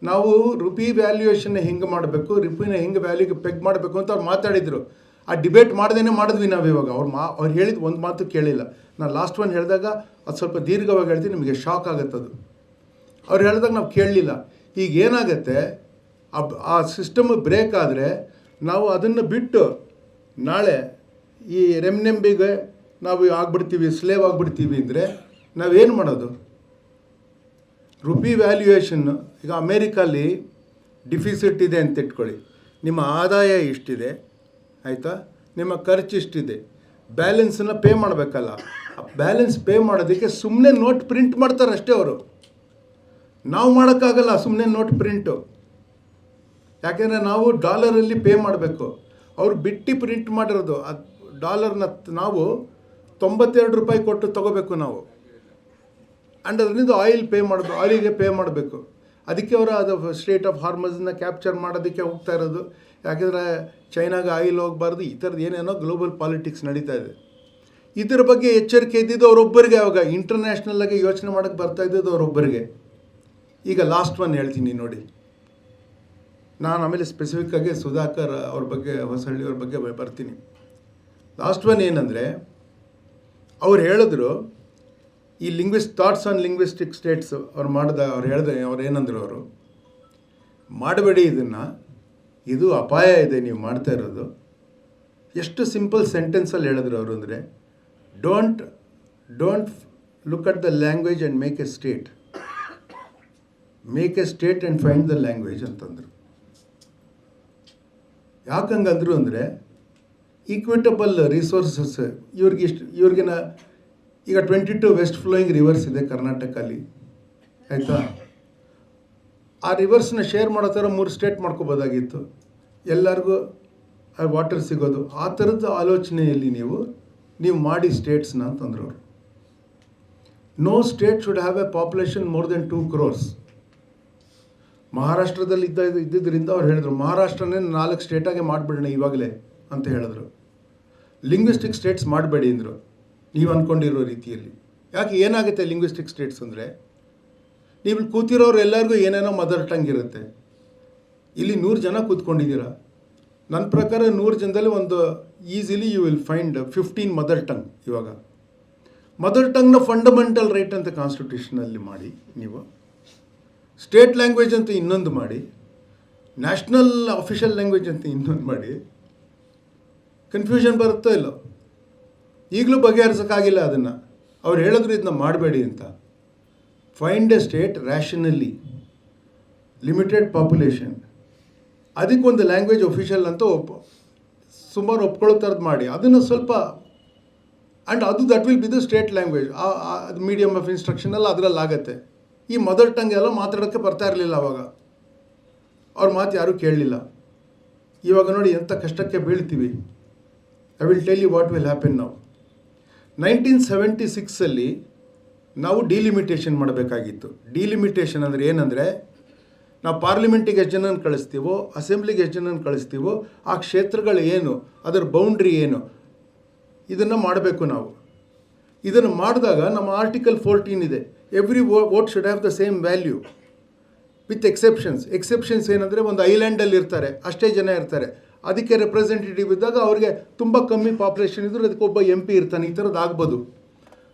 ನಾವು ರುಪಿ ವ್ಯಾಲ್ಯೂಯೇಷನ್ನ ಹೆಂಗೆ ಮಾಡಬೇಕು, ರುಪಿನ ಹೆಂಗೆ ವ್ಯಾಲ್ಯೂಗೆ ಪೆಗ್ ಮಾಡಬೇಕು ಅಂತ ಅವ್ರು ಮಾತಾಡಿದರು. ಆ ಡಿಬೇಟ್ ಮಾಡ್ದೇ ಮಾಡಿದ್ವಿ ನಾವು ಇವಾಗ. ಅವ್ರು ಹೇಳಿದ ಒಂದು ಮಾತು ಕೇಳಿಲ್ಲ. ನಾನು ಲಾಸ್ಟ್ ಒನ್ ಹೇಳಿದಾಗ ಅದು ಸ್ವಲ್ಪ ದೀರ್ಘವಾಗಿ ಹೇಳ್ತೀನಿ, ನಿಮಗೆ ಶಾಕ್ ಆಗುತ್ತದು. ಅವ್ರು ಹೇಳಿದಾಗ ನಾವು ಕೇಳಲಿಲ್ಲ. ಈಗ ಏನಾಗುತ್ತೆ, ಆ ಸಿಸ್ಟಮ್ ಬ್ರೇಕ್ ಆದರೆ ನಾವು ಅದನ್ನು ಬಿಟ್ಟು ನಾಳೆ ಈ ರೆಮ್ನೆಂಬಿಗೆ ನಾವು ಸ್ಲೇವ್ ಆಗಿಬಿಡ್ತೀವಿ ಅಂದರೆ ನಾವೇನು ಮಾಡೋದು? ರುಪಿ ವ್ಯಾಲ್ಯೂಯೇಷನ್ನು ಈಗ ಅಮೇರಿಕಲ್ಲಿ ಡಿಫಿಸಿಟ್ ಇದೆ ಅಂತ ಇಟ್ಕೊಳ್ಳಿ. ನಿಮ್ಮ ಆದಾಯ ಇಷ್ಟಿದೆ, ಆಯಿತಾ, ನಿಮ್ಮ ಖರ್ಚು ಇಷ್ಟಿದೆ, ಬ್ಯಾಲೆನ್ಸನ್ನು ಪೇ ಮಾಡಬೇಕಲ್ಲ. ಆ ಬ್ಯಾಲೆನ್ಸ್ ಪೇ ಮಾಡೋದಕ್ಕೆ ಸುಮ್ಮನೆ ನೋಟ್ ಪ್ರಿಂಟ್ ಮಾಡ್ತಾರೆ ಅಷ್ಟೇ ಅವರು. ನಾವು ಮಾಡೋಕ್ಕಾಗಲ್ಲ ಸುಮ್ಮನೆ ನೋಟ್ ಪ್ರಿಂಟು. ಯಾಕೆಂದರೆ ನಾವು ಡಾಲರಲ್ಲಿ ಪೇ ಮಾಡಬೇಕು. ಅವರು ಬಿಟ್ಟು ಪ್ರಿಂಟ್ ಮಾಡಿರೋದು ಡಾಲರ್ನ ನಾವು 92 ರೂಪಾಯಿ ಕೊಟ್ಟು ತೊಗೋಬೇಕು ನಾವು. ಆ್ಯಂಡ್ ಅದರಿಂದ ಆಯಿಲಿಗೆ ಪೇ ಮಾಡಬೇಕು. ಅದಕ್ಕೆ ಅವರು ಅದು ಸ್ಟ್ರೇಟ್ ಆಫ್ ಹಾರ್ಮಸ್ನ ಕ್ಯಾಪ್ಚರ್ ಮಾಡೋದಕ್ಕೆ ಹೋಗ್ತಾ ಇರೋದು. ಯಾಕೆಂದರೆ ಚೈನಾಗೆ ಆಯಿಲ್ ಹೋಗಬಾರ್ದು, ಈ ಥರದ್ದು ಏನೇನೋ ಗ್ಲೋಬಲ್ ಪಾಲಿಟಿಕ್ಸ್ ನಡೀತಾ ಇದೆ. ಇದರ ಬಗ್ಗೆ ಎಚ್ಚರಿಕೆ ಇದ್ದಿದ್ದು ಅವರೊಬ್ಬರಿಗೆ. ಅವಾಗ ಇಂಟರ್ನ್ಯಾಷನಲ್ಲಾಗಿ ಯೋಚನೆ ಮಾಡೋಕ್ಕೆ ಬರ್ತಾ ಇದ್ದದ್ದು ಅವರೊಬ್ಬರಿಗೆ. ಈಗ ಲಾಸ್ಟ್ ಒನ್ ಹೇಳ್ತೀನಿ ನೋಡಿ. ನಾನು ಆಮೇಲೆ ಸ್ಪೆಸಿಫಿಕ್ಕಾಗಿ ಸುಧಾಕರ್ ಅವ್ರ ಬಗ್ಗೆ, ಹೊಸಳ್ಳಿ ಅವ್ರ ಬಗ್ಗೆ ಬರ್ತೀನಿ. ಲಾಸ್ಟ್ ಒನ್ ಏನಂದರೆ, ಅವ್ರು ಹೇಳಿದ್ರು ಈ ಥಾಟ್ಸ್ ಆನ್ ಲಿಂಗ್ವಿಸ್ಟಿಕ್ ಸ್ಟೇಟ್ಸ್ ಅವ್ರು ಏನಂದ್ರು, ಅವರು ಮಾಡಬೇಡಿ ಇದನ್ನು, ಇದು ಅಪಾಯ ಇದೆ ನೀವು ಮಾಡ್ತಾ ಇರೋದು. ಎಷ್ಟು ಸಿಂಪಲ್ ಸೆಂಟೆನ್ಸಲ್ಲಿ ಹೇಳಿದ್ರು ಅವರು ಅಂದರೆ, don't look at the language and make A state and find the language ಅಂತಂದರು. ಯಾಕಂಗಂದ್ರು ಅಂದರೆ, ಈಕ್ವಿಟಬಲ್ ರಿಸೋರ್ಸಸ್ ಇವ್ರಿಗಿನ ಈಗ 22 ವೆಸ್ಟ್ ಫ್ಲೋಯಿಂಗ್ ರಿವರ್ಸ್ ಇದೆ ಕರ್ನಾಟಕಲ್ಲಿ, ಆಯಿತಾ? ಆ ರಿವರ್ಸ್ನ ಶೇರ್ ಮಾಡೋ ಥರ 3 ಸ್ಟೇಟ್ ಮಾಡ್ಕೋಬೋದಾಗಿತ್ತು, ಎಲ್ಲರಿಗೂ ವಾಟರ್ ಸಿಗೋದು. ಆ ಥರದ ಆಲೋಚನೆಯಲ್ಲಿ ನೀವು ಮಾಡಿ ಸ್ಟೇಟ್ಸ್ನ ಅಂತಂದ್ರು ಅವರು. No state should have a population more than 2 crores. ಮಹಾರಾಷ್ಟ್ರದಲ್ಲಿ ಇದ್ದಿದ್ದರಿಂದ ಅವ್ರು ಹೇಳಿದ್ರು, ಮಹಾರಾಷ್ಟ್ರನೇ 4 ಸ್ಟೇಟಾಗೆ ಮಾಡಿಬಿಡೋಣ ಇವಾಗಲೇ ಅಂತ ಹೇಳಿದ್ರು. ಲಿಂಗ್ವಿಸ್ಟಿಕ್ ಸ್ಟೇಟ್ಸ್ ಮಾಡಬೇಡಿ ಅಂದರು, ನೀವು ಅಂದ್ಕೊಂಡಿರೋ ರೀತಿಯಲ್ಲಿ. ಯಾಕೆ, ಏನಾಗುತ್ತೆ ಲಿಂಗ್ವಿಸ್ಟಿಕ್ ಸ್ಟೇಟ್ಸ್ ಅಂದರೆ, ನೀವು ಕೂತಿರೋರು ಎಲ್ಲರಿಗೂ ಏನೇನೋ ಮದರ್ ಟಂಗ್ ಇರುತ್ತೆ. ಇಲ್ಲಿ 100 ಜನ ಕೂತ್ಕೊಂಡಿದ್ದೀರಾ, ನನ್ನ ಪ್ರಕಾರ 100 ಜನದಲ್ಲಿ ಒಂದು easily you will find 15 mother tongue. ಇವಾಗ ಮದರ್ ಟಂಗ್ನ ಫಂಡಮೆಂಟಲ್ ರೈಟ್ ಅಂತ ಕಾನ್ಸ್ಟಿಟ್ಯೂಷನಲ್ಲಿ ಮಾಡಿ, ನೀವು ಸ್ಟೇಟ್ ಲ್ಯಾಂಗ್ವೇಜ್ ಅಂತ ಇನ್ನೊಂದು ಮಾಡಿ, ನ್ಯಾಷನಲ್ ಅಫಿಷಿಯಲ್ ಲ್ಯಾಂಗ್ವೇಜ್ ಅಂತ ಇನ್ನೊಂದು ಮಾಡಿ, ಕನ್ಫ್ಯೂಷನ್ ಬರುತ್ತೋ ಇಲ್ಲೋ? ಈಗಲೂ ಬಗೆಹರಿಸೋಕ್ಕಾಗಿಲ್ಲ ಅದನ್ನು. ಅವ್ರು ಹೇಳಿದ್ರು ಇದನ್ನ ಮಾಡಬೇಡಿ ಅಂತ. Find a state rationally, limited population, ಅದಕ್ಕೊಂದು ಲ್ಯಾಂಗ್ವೇಜ್ ಒಫಿಷಿಯಲ್ ಅಂತ ಸುಮಾರು ಒಪ್ಕೊಳ್ಳೋ ಥರದ್ದು ಮಾಡಿ, ಅದನ್ನು ಸ್ವಲ್ಪ that will be the state language. ಅದು ಮೀಡಿಯಮ್ ಆಫ್ ಇನ್ಸ್ಟ್ರಕ್ಷನಲ್ಲಿ ಅದರಲ್ಲಿ ಆಗುತ್ತೆ. ಈ ಮದರ್ ಟಂಗ್ ಎಲ್ಲ ಮಾತಾಡೋಕ್ಕೆ ಬರ್ತಾ ಇರಲಿಲ್ಲ ಅವಾಗ, ಅವ್ರ ಮಾತು ಯಾರೂ ಕೇಳಲಿಲ್ಲ. ಇವಾಗ ನೋಡಿ ಎಂಥ ಕಷ್ಟಕ್ಕೆ ಬೀಳ್ತೀವಿ. I will tell you what will happen ನಾವು. 1976 ನಾವು ಡಿಲಿಮಿಟೇಷನ್ ಮಾಡಬೇಕಾಗಿತ್ತು. ಡಿಲಿಮಿಟೇಷನ್ ಅಂದರೆ ಏನಂದರೆ, ನಾವು ಪಾರ್ಲಿಮೆಂಟಿಗೆ ಎಷ್ಟು ಜನನ ಕಳಿಸ್ತೀವೋ, ಅಸೆಂಬ್ಲಿಗೆ ಎಷ್ಟು ಜನನ ಕಳಿಸ್ತೀವೋ, ಆ ಕ್ಷೇತ್ರಗಳು ಏನು, ಅದರ ಬೌಂಡ್ರಿ ಏನು, ಇದನ್ನು ಮಾಡಬೇಕು ನಾವು. ಇದನ್ನು ಮಾಡಿದಾಗ ನಮ್ಮ ಆರ್ಟಿಕಲ್ 14 ಇದೆ, every vote should have the same value with exceptions ಏನಂದರೆ, ಒಂದು ಐಲ್ಯಾಂಡಲ್ಲಿ ಇರ್ತಾರೆ, ಅಷ್ಟೇ ಜನ ಇರ್ತಾರೆ, ಅದಕ್ಕೆ ರೆಪ್ರೆಸೆಂಟೇಟಿವ್ ಇದ್ದಾಗ ಅವ್ರಿಗೆ ತುಂಬ ಕಮ್ಮಿ ಪಾಪ್ಯುಲೇಷನ್ ಇದ್ದರೂ ಅದಕ್ಕೆ ಒಬ್ಬ MP ಇರ್ತಾನೆ, ಈ ಥರದ್ದು ಆಗ್ಬೋದು.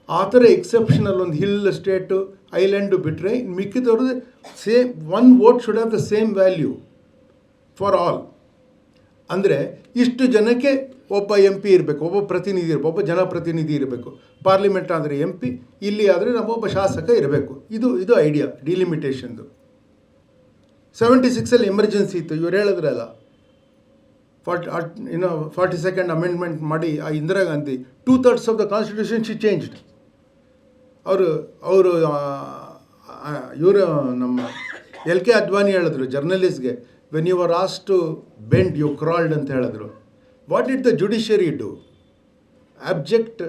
ಆ ಥರ ಎಕ್ಸೆಪ್ಷನಲ್ ಒಂದು ಹಿಲ್ ಸ್ಟೇಟು, ಐಲ್ಯಾಂಡು ಬಿಟ್ಟರೆ ಮಿಕ್ಕಿದವ್ರದ್ದು same 1 vote should have the same value for all. ಅಂದರೆ ಇಷ್ಟು ಜನಕ್ಕೆ ಒಬ್ಬ MP ಇರಬೇಕು, ಒಬ್ಬ ಪ್ರತಿನಿಧಿ ಇರಬೇಕು, ಒಬ್ಬ ಜನಪ್ರತಿನಿಧಿ ಇರಬೇಕು. ಪಾರ್ಲಿಮೆಂಟ್ ಅಂದರೆ MP, ಇಲ್ಲಿ ಆದರೆ ನಮ್ಮೊಬ್ಬ ಶಾಸಕ ಇರಬೇಕು. ಇದು ಐಡಿಯಾ ಡಿಲಿಮಿಟೇಷನ್ದು. 76 ಎಮರ್ಜೆನ್ಸಿ ಇತ್ತು, ಇವ್ರು ಹೇಳಿದ್ರಲ್ಲ, 42nd ಅಮೆಂಡ್ಮೆಂಟ್ ಮಾಡಿ ಆ Indira Gandhi 2/3 of the constitution she changed. ಇವರು ನಮ್ಮ LK ಅದ್ವಾನಿ ಹೇಳಿದ್ರು ಜರ್ನಲಿಸ್ಟ್ಗೆ, when you are asked to bend you crawled ಅಂತ ಹೇಳಿದ್ರು. What did the judiciary do? Object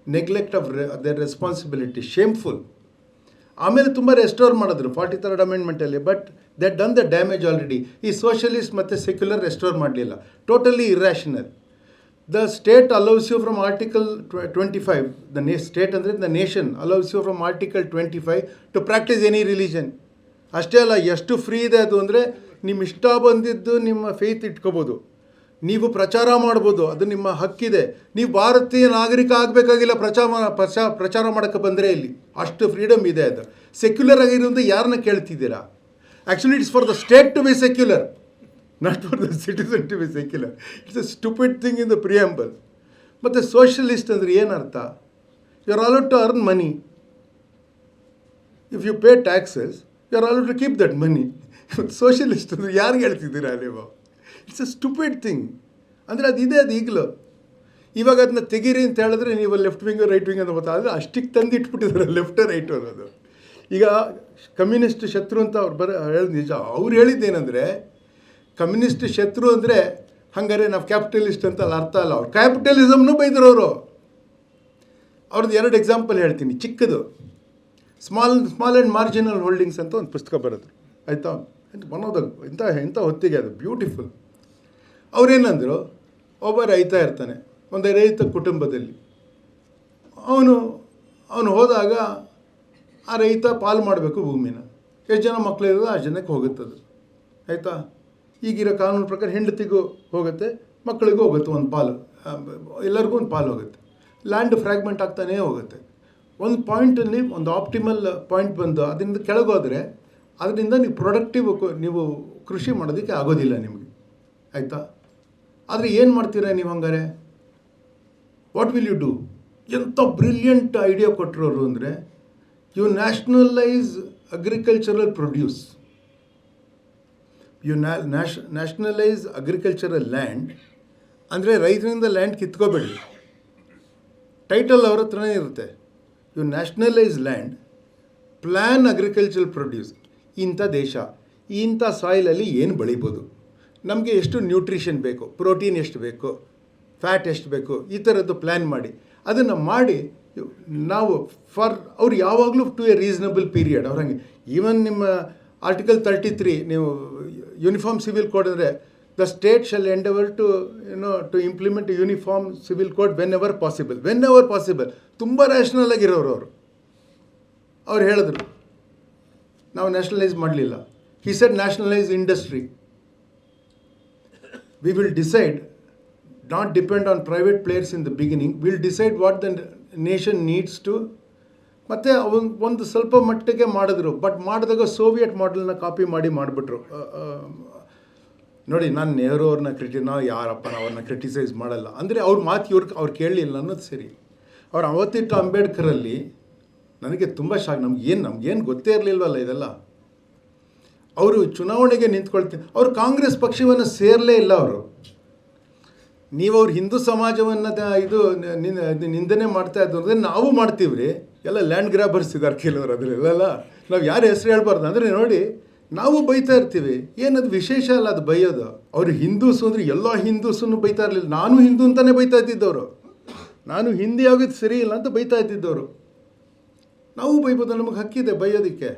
neglect of their responsibility, shameful. ಆಮೇಲೆ ತುಂಬ ರೆಸ್ಟೋರ್ ಮಾಡಿದ್ರು 43rd ಅಮೆಂಡ್ಮೆಂಟಲ್ಲಿ, but that done the damage already. ಈ ಸೋಷಲಿಸ್ಟ್ ಮತ್ತು ಸೆಕ್ಯುಲರ್ ರೆಸ್ಟೋರ್ ಮಾಡಲಿಲ್ಲ, totally irrational. The state allows you from article 25, state ಅಂದರೆ the nation allows you from article 25 to practise any religion. ಅಷ್ಟೇ ಅಲ್ಲ, ಎಷ್ಟು ಫ್ರೀ ಇದೆ ಅದು ಅಂದರೆ, ನಿಮ್ಮ ಇಷ್ಟ ಬಂದಿದ್ದು ನಿಮ್ಮ ಫೇತ್ ಇಟ್ಕೋಬೋದು, ನೀವು ಪ್ರಚಾರ ಮಾಡ್ಬೋದು, ಅದು ನಿಮ್ಮ ಹಕ್ಕಿದೆ. ನೀವು ಭಾರತೀಯ ನಾಗರಿಕ ಆಗಬೇಕಾಗಿಲ್ಲ ಪ್ರಚಾರ ಮಾಡೋಕ್ಕೆ ಬಂದರೆ, ಇಲ್ಲಿ ಅಷ್ಟು ಫ್ರೀಡಮ್ ಇದೆ. ಅದು ಸೆಕ್ಯುಲರ್ ಆಗಿರೋದು ಯಾರನ್ನ ಕೇಳ್ತಿದ್ದೀರಾ? Actually it's for the state to be secular, not for the citizen to be secular. It's a stupid thing in the preamble. ಮತ್ತು ಸೋಷಲಿಸ್ಟ್ ಅಂದರೆ ಏನರ್ಥ? You are allowed to earn money. If you pay taxes, you are allowed to keep that money. Socialist ಅಂದರೆ ಯಾರಿಗೆ ಹೇಳ್ತಿದ್ದೀರಾ ನೀವು? It's a stupid thing. ಅಂದರೆ ಅದಿದೆ, ಅದು ಈಗಲೂ. ಇವಾಗ ಅದನ್ನ ತೆಗೀರಿ ಅಂತ ಹೇಳಿದ್ರೆ ನೀವು ಲೆಫ್ಟ್ ವಿಂಗು ರೈಟ್ ವಿಂಗ್ ಅಂತ ಗೊತ್ತಾದರೆ ಅಷ್ಟಕ್ಕೆ ತಂದು ಇಟ್ಬಿಟ್ಟಿದ್ದಾರೆ ಲೆಫ್ಟ್ ರೈಟು ಅನ್ನೋದು. ಈಗ ಕಮ್ಯುನಿಸ್ಟ್ ಶತ್ರು ಅಂತ ಅವ್ರು ಹೇಳಿದ ನಿಜ. ಅವ್ರು ಹೇಳಿದ್ದೇನೆಂದರೆ, ಕಮ್ಯುನಿಸ್ಟ್ ಶತ್ರು ಅಂದರೆ ಹಂಗಾರೆ ನಾವು ಕ್ಯಾಪಿಟಲಿಸ್ಟ್ ಅಂತ ಅಲ್ಲಿ ಅರ್ಥ ಅಲ್ಲ. ಅವ್ರು ಕ್ಯಾಪಿಟಲಿಸಮ್ನೂ ಬೈದ್ರವರು. ಅವ್ರದ್ದು 2 ಎಕ್ಸಾಂಪಲ್ ಹೇಳ್ತೀನಿ, ಚಿಕ್ಕದು. ಸ್ಮಾಲ್ ಆ್ಯಂಡ್ ಮಾರ್ಜಿನಲ್ ಹೋಲ್ಡಿಂಗ್ಸ್ ಅಂತ ಒಂದು ಪುಸ್ತಕ ಬರೆದ್ರು, ಆಯಿತಾ? ಮನೋದಾಗ ಇಂಥ ಹೊತ್ತಿಗೆ ಅದು ಬ್ಯೂಟಿಫುಲ್. ಅವರೇನಂದರು, ಒಬ್ಬ ರೈತ ಇರ್ತಾನೆ, ಒಂದು ರೈತ ಕುಟುಂಬದಲ್ಲಿ. ಅವನು ಹೋದಾಗ ಆ ರೈತ ಪಾಲು ಮಾಡಬೇಕು ಭೂಮಿನ. ಎಷ್ಟು ಜನ ಮಕ್ಕಳಿರೋದು ಅಷ್ಟು ಜನಕ್ಕೆ ಹೋಗುತ್ತದು. ಆಯಿತಾ. ಈಗಿರೋ ಕಾನೂನು ಪ್ರಕಾರ ಹೆಂಡತಿಗೂ ಹೋಗುತ್ತೆ, ಮಕ್ಕಳಿಗೂ ಹೋಗುತ್ತೆ ಒಂದು ಪಾಲು, ಎಲ್ಲರಿಗೂ ಒಂದು ಪಾಲು ಹೋಗುತ್ತೆ. ಲ್ಯಾಂಡ್ ಫ್ರ್ಯಾಗ್ಮೆಂಟ್ ಆಗ್ತಾನೇ ಹೋಗುತ್ತೆ. ಒಂದು ಪಾಯಿಂಟಲ್ಲಿ ಒಂದು ಆಪ್ಟಿಮಲ್ ಪಾಯಿಂಟ್ ಬಂದು ಅದರಿಂದ ಕೆಳಗೋದ್ರೆ ಅದರಿಂದ ನೀವು ಪ್ರೊಡಕ್ಟಿವ್ ನೀವು ಕೃಷಿ ಮಾಡೋದಕ್ಕೆ ಆಗೋದಿಲ್ಲ ನಿಮಗೆ, ಆಯಿತಾ. ಆದರೆ ಏನು ಮಾಡ್ತೀರಾ ನೀವು ಹಂಗಾರೆ? What will you do? ಎಂಥ ಬ್ರಿಲಿಯಂಟ್ ಐಡಿಯಾ ಕೊಟ್ಟರೋರು ಅಂದರೆ, you nationalise agricultural produce, you nationalise agricultural land. ಅಂದರೆ ರೈತರಿಂದ ಲ್ಯಾಂಡ್ ಕಿತ್ಕೋಬೇಡಿ, ಟೈಟಲ್ ಅವ್ರ ಹತ್ರನೇ ಇರುತ್ತೆ. You nationalise land, plan agricultural produce. ಇಂಥ ದೇಶ, ಇಂಥ ಸಾಯಿಲಲ್ಲಿ ಏನು ಬೆಳಿಬೋದು, ನಮಗೆ ಎಷ್ಟು ನ್ಯೂಟ್ರಿಷನ್ ಬೇಕು, ಪ್ರೋಟೀನ್ ಎಷ್ಟು ಬೇಕು, ಫ್ಯಾಟ್ ಎಷ್ಟು ಬೇಕು, ಈ ಥರದ್ದು ಪ್ಲ್ಯಾನ್ ಮಾಡಿ ಅದನ್ನು ಮಾಡಿ ನಾವು ಅವ್ರು ಯಾವಾಗಲೂ ಟು ಎ ರೀಸನಬಲ್ ಪೀರಿಯಡ್. ಅವ್ರು ಹಂಗೆ ಈವನ್ ನಿಮ್ಮ ಆರ್ಟಿಕಲ್ 33 ನೀವು ಯೂನಿಫಾರ್ಮ್ ಸಿವಿಲ್ ಕೋಡ್ ಅಂದರೆ the state shall endeavour to implement uniform civil code whenever possible. ತುಂಬ ರ್ಯಾಷನಲ್ ಆಗಿರೋರು ಅವ್ರು ಹೇಳಿದ್ರು ನಾವು ನ್ಯಾಷನಲೈಸ್ ಮಾಡಲಿಲ್ಲ. He said nationalise industry, we will decide, not depend on private players in the beginning, we'll decide what the nation needs to. ಮತ್ತು ಒಂದು ಸ್ವಲ್ಪ ಮಟ್ಟಿಗೆ ಮಾಡಿದ್ರು, ಬಟ್ ಮಾಡಿದಾಗ ಸೋವಿಯಟ್ ಮಾಡೆಲ್ನ ಕಾಪಿ ಮಾಡಿಬಿಟ್ರು. ನೋಡಿ, ನಾನು ನೆಹರು ಅವ್ರನ್ನ ಯಾರಪ್ಪ ಅವ್ರನ್ನ ಕ್ರಿಟಿಸೈಸ್ ಮಾಡಲ್ಲ, ಅಂದರೆ ಅವ್ರ ಮಾತು ಅವ್ರು ಕೇಳಲಿಲ್ಲ ಅನ್ನೋದು ಸರಿ. ಅವ್ರು ಅವತ್ತಿಟ್ಟು ಅಂಬೇಡ್ಕರಲ್ಲಿ ನನಗೆ ತುಂಬ ಶಾಕ್. ನಮಗೇನು ಗೊತ್ತೇ ಇರಲಿಲ್ವಲ್ಲ ಇದೆಲ್ಲ. ಅವರು ಚುನಾವಣೆಗೆ ನಿಂತ್ಕೊಳ್ತೀನಿ, ಅವರು ಕಾಂಗ್ರೆಸ್ ಪಕ್ಷವನ್ನು ಸೇರಲೇ ಇಲ್ಲ. ಅವರು ನೀವು ಅವ್ರ ಹಿಂದೂ ಸಮಾಜವನ್ನು ನಿಂದನೆ ಮಾಡ್ತಾ ಇದ್ದು ಅಂದರೆ ನಾವು ಮಾಡ್ತೀವಿ ರೀ. ಎಲ್ಲ ಲ್ಯಾಂಡ್ ಗ್ರಾಬರ್ಸ್ ಇದ್ದಾರೆ ಕೆಲವರು, ಅದರಲ್ಲೆಲ್ಲ ನಾವು ಯಾರು ಹೆಸರು ಹೇಳ್ಬಾರ್ದು. ಅಂದರೆ ನೋಡಿ, ನಾವು ಬೈತಾ ಇರ್ತೀವಿ, ಏನದು ವಿಶೇಷ ಅಲ್ಲ ಅದು ಬೈಯೋದು. ಅವರು ಹಿಂದೂಸು ಅಂದರೆ ಎಲ್ಲ ಹಿಂದೂಸನ್ನು ಬೈತಾ ಇರಲಿಲ್ಲ. ನಾನು ಹಿಂದೂ ಅಂತಲೇ ಬೈತಾ ಇದ್ದಿದ್ದವರು, ನಾನು ಹಿಂದಿ ಆಗೋದು ಸರಿ ಇಲ್ಲ ಅಂತ ಬೈತಾ ಇದ್ದಿದ್ದವರು. ನಾವು ಬೈಬೋದು, ನಮಗೆ ಹಕ್ಕಿದೆ ಬೈಯೋದಕ್ಕೆ.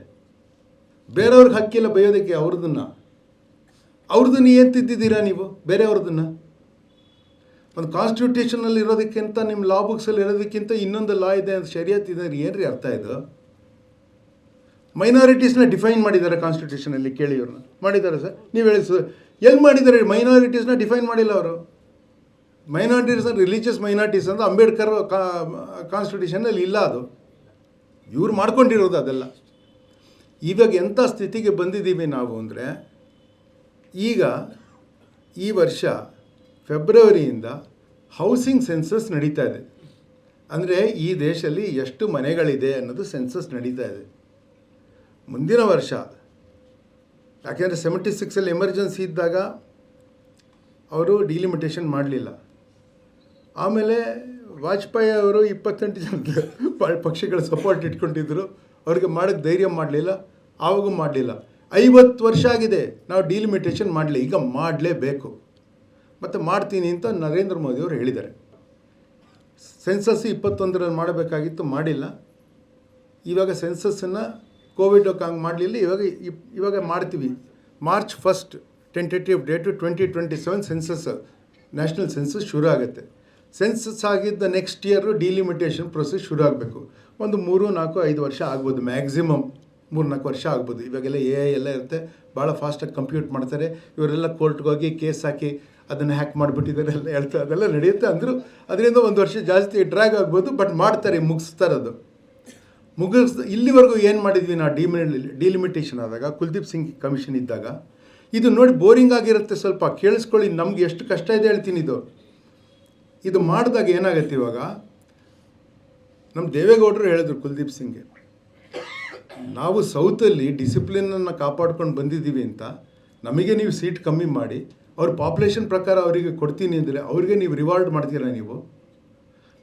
ಬೇರೆಯವ್ರಿಗೆ ಹಕ್ಕಿಲ್ಲ ಬೈಯೋದಕ್ಕೆ ಅವ್ರದ್ದನ್ನು ಏನು ತಿದ್ದಿದ್ದೀರಾ ನೀವು ಬೇರೆಯವ್ರದನ್ನು? ಒಂದು ಕಾನ್ಸ್ಟಿಟ್ಯೂಷನಲ್ಲಿ ಇರೋದಕ್ಕಿಂತ ನಿಮ್ಮ ಲಾ ಬುಕ್ಸಲ್ಲಿ ಇರೋದಕ್ಕಿಂತ ಇನ್ನೊಂದು ಲಾ ಇದೆ ಅಂತ ಶರಿಯತ್ ಇದೆ. ಏನು ರೀ ಅರ್ಥ ಇದು? ಮೈನಾರಿಟೀಸ್ನ ಡಿಫೈನ್ ಮಾಡಿದ್ದಾರೆ ಕಾನ್ಸ್ಟಿಟ್ಯೂಷನಲ್ಲಿ, ಕೇಳಿ ಇವ್ರನ್ನ. ಮಾಡಿದ್ದಾರೆ ಸರ್, ನೀವು ಹೇಳಿ ಸರ್, ಎಲ್ಲಿ ಮಾಡಿದ್ದಾರೆ? ಮೈನಾರಿಟೀಸ್ನ ಡಿಫೈನ್ ಮಾಡಿಲ್ಲ ಅವರು. ಮೈನಾರಿಟೀಸ್ ರಿಲಿಜಿಯಸ್ ಮೈನಾರಿಟೀಸ್ ಅಂತ ಅಂಬೇಡ್ಕರ್ ಕಾನ್ಸ್ಟಿಟ್ಯೂಷನಲ್ಲಿ ಇಲ್ಲ. ಅದು ಇವ್ರು ಮಾಡ್ಕೊಂಡಿರೋದು ಅದೆಲ್ಲ. ಇವಾಗ ಎಂಥ ಸ್ಥಿತಿಗೆ ಬಂದಿದ್ದೀವಿ ನಾವು ಅಂದರೆ, ಈಗ ಈ ವರ್ಷ ಫೆಬ್ರವರಿಯಿಂದ ಹೌಸಿಂಗ್ ಸೆನ್ಸಸ್ ನಡೀತಾ ಇದೆ. ಅಂದರೆ ಈ ದೇಶದಲ್ಲಿ ಎಷ್ಟು ಮನೆಗಳಿದೆ ಅನ್ನೋದು ಸೆನ್ಸಸ್ ನಡೀತಾ ಇದೆ. ಮುಂದಿನ ವರ್ಷ, ಯಾಕೆಂದರೆ 76 ಎಮರ್ಜೆನ್ಸಿ ಇದ್ದಾಗ ಅವರು ಡಿಲಿಮಿಟೇಷನ್ ಮಾಡಲಿಲ್ಲ. ಆಮೇಲೆ ವಾಜಪೇಯಿ ಅವರು 28 ಜನ ಪಕ್ಷಿಗಳ ಸಪೋರ್ಟ್ ಇಟ್ಕೊಂಡಿದ್ದರು, ಅವ್ರಿಗೆ ಮಾಡೋಕ್ಕೆ ಧೈರ್ಯ ಮಾಡಲಿಲ್ಲ, ಆವಾಗೂ ಮಾಡಲಿಲ್ಲ. 50 ವರ್ಷ ಆಗಿದೆ ನಾವು ಡಿಲಿಮಿಟೇಷನ್ ಮಾಡಲಿ, ಈಗ ಮಾಡಲೇಬೇಕು. ಮತ್ತು ಮಾಡ್ತೀನಿ ಅಂತ ನರೇಂದ್ರ ಮೋದಿ ಅವರು ಹೇಳಿದ್ದಾರೆ. ಸೆನ್ಸಸ್ 21ರಲ್ಲಿ ಮಾಡಬೇಕಾಗಿತ್ತು, ಮಾಡಿಲ್ಲ. ಇವಾಗ ಸೆನ್ಸಸ್ಸನ್ನು ಕೋವಿಡ್ ಹಂಗೆ ಮಾಡಲಿಲ್ಲ, ಇವಾಗ ಮಾಡ್ತೀವಿ. March 1 tentative date 2027 census, national census ಶುರು ಆಗುತ್ತೆ. ಸೆನ್ಸಸ್ ಆಗಿದ್ದ ನೆಕ್ಸ್ಟ್ ಇಯರು ಡಿಲಿಮಿಟೇಷನ್ ಪ್ರೊಸೆಸ್ ಶುರು ಆಗಬೇಕು. ಒಂದು 3, 4, 5 ವರ್ಷ ಆಗ್ಬೋದು, ಮ್ಯಾಕ್ಸಿಮಮ್ 3-4 ವರ್ಷ ಆಗ್ಬೋದು. ಇವಾಗೆಲ್ಲ ಎಲ್ಲ ಇರುತ್ತೆ, ಭಾಳ ಫಾಸ್ಟಾಗಿ ಕಂಪ್ಯೂಟ್ ಮಾಡ್ತಾರೆ. ಇವರೆಲ್ಲ ಕೋರ್ಟ್ಗೆ ಹೋಗಿ ಕೇಸ್ ಹಾಕಿ ಅದನ್ನು ಹ್ಯಾಕ್ ಮಾಡಿಬಿಟ್ಟಿದ್ದಾರೆ ಎಲ್ಲ ಹೇಳ್ತಾರೆ, ಅದೆಲ್ಲ ನಡೆಯುತ್ತೆ. ಅಂದರೂ ಅದರಿಂದ 1 ವರ್ಷ ಜಾಸ್ತಿ ಡ್ರ್ಯಾಗ್ ಆಗ್ಬೋದು, ಬಟ್ ಮಾಡ್ತಾರೆ, ಮುಗಿಸ್ತಾರೆ. ಅದು ಇಲ್ಲಿವರೆಗೂ ಏನು ಮಾಡಿದ್ವಿ ನಾವು ಡಿಲಿಮಿಟೇಷನ್ ಆದಾಗ, ಕುಲ್ದೀಪ್ ಸಿಂಗ್ ಕಮಿಷನ್ ಇದ್ದಾಗ. ಇದು ನೋಡಿ ಬೋರಿಂಗ್ ಆಗಿರುತ್ತೆ, ಸ್ವಲ್ಪ ಕೇಳಿಸ್ಕೊಳ್ಳಿ, ನಮ್ಗೆ ಎಷ್ಟು ಕಷ್ಟ ಇದೆ ಹೇಳ್ತೀನಿ. ಇದು ಮಾಡಿದಾಗ ಏನಾಗುತ್ತೆ, ಇವಾಗ ನಮ್ಮ ದೇವೇಗೌಡರು ಹೇಳಿದ್ರು ಕುಲ್ದೀಪ್ ಸಿಂಗ್ಗೆ, ನಾವು ಸೌತಲ್ಲಿ ಡಿಸಿಪ್ಲಿನನ್ನು ಕಾಪಾಡ್ಕೊಂಡು ಬಂದಿದ್ದೀವಿ ಅಂತ, ನಮಗೆ ನೀವು ಸೀಟ್ ಕಮ್ಮಿ ಮಾಡಿ ಅವ್ರ ಪಾಪ್ಯುಲೇಷನ್ ಪ್ರಕಾರ ಅವರಿಗೆ ಕೊಡ್ತೀನಿ ಅಂದರೆ ಅವ್ರಿಗೆ ನೀವು ರಿವಾರ್ಡ್ ಮಾಡ್ತೀರಾ ನೀವು?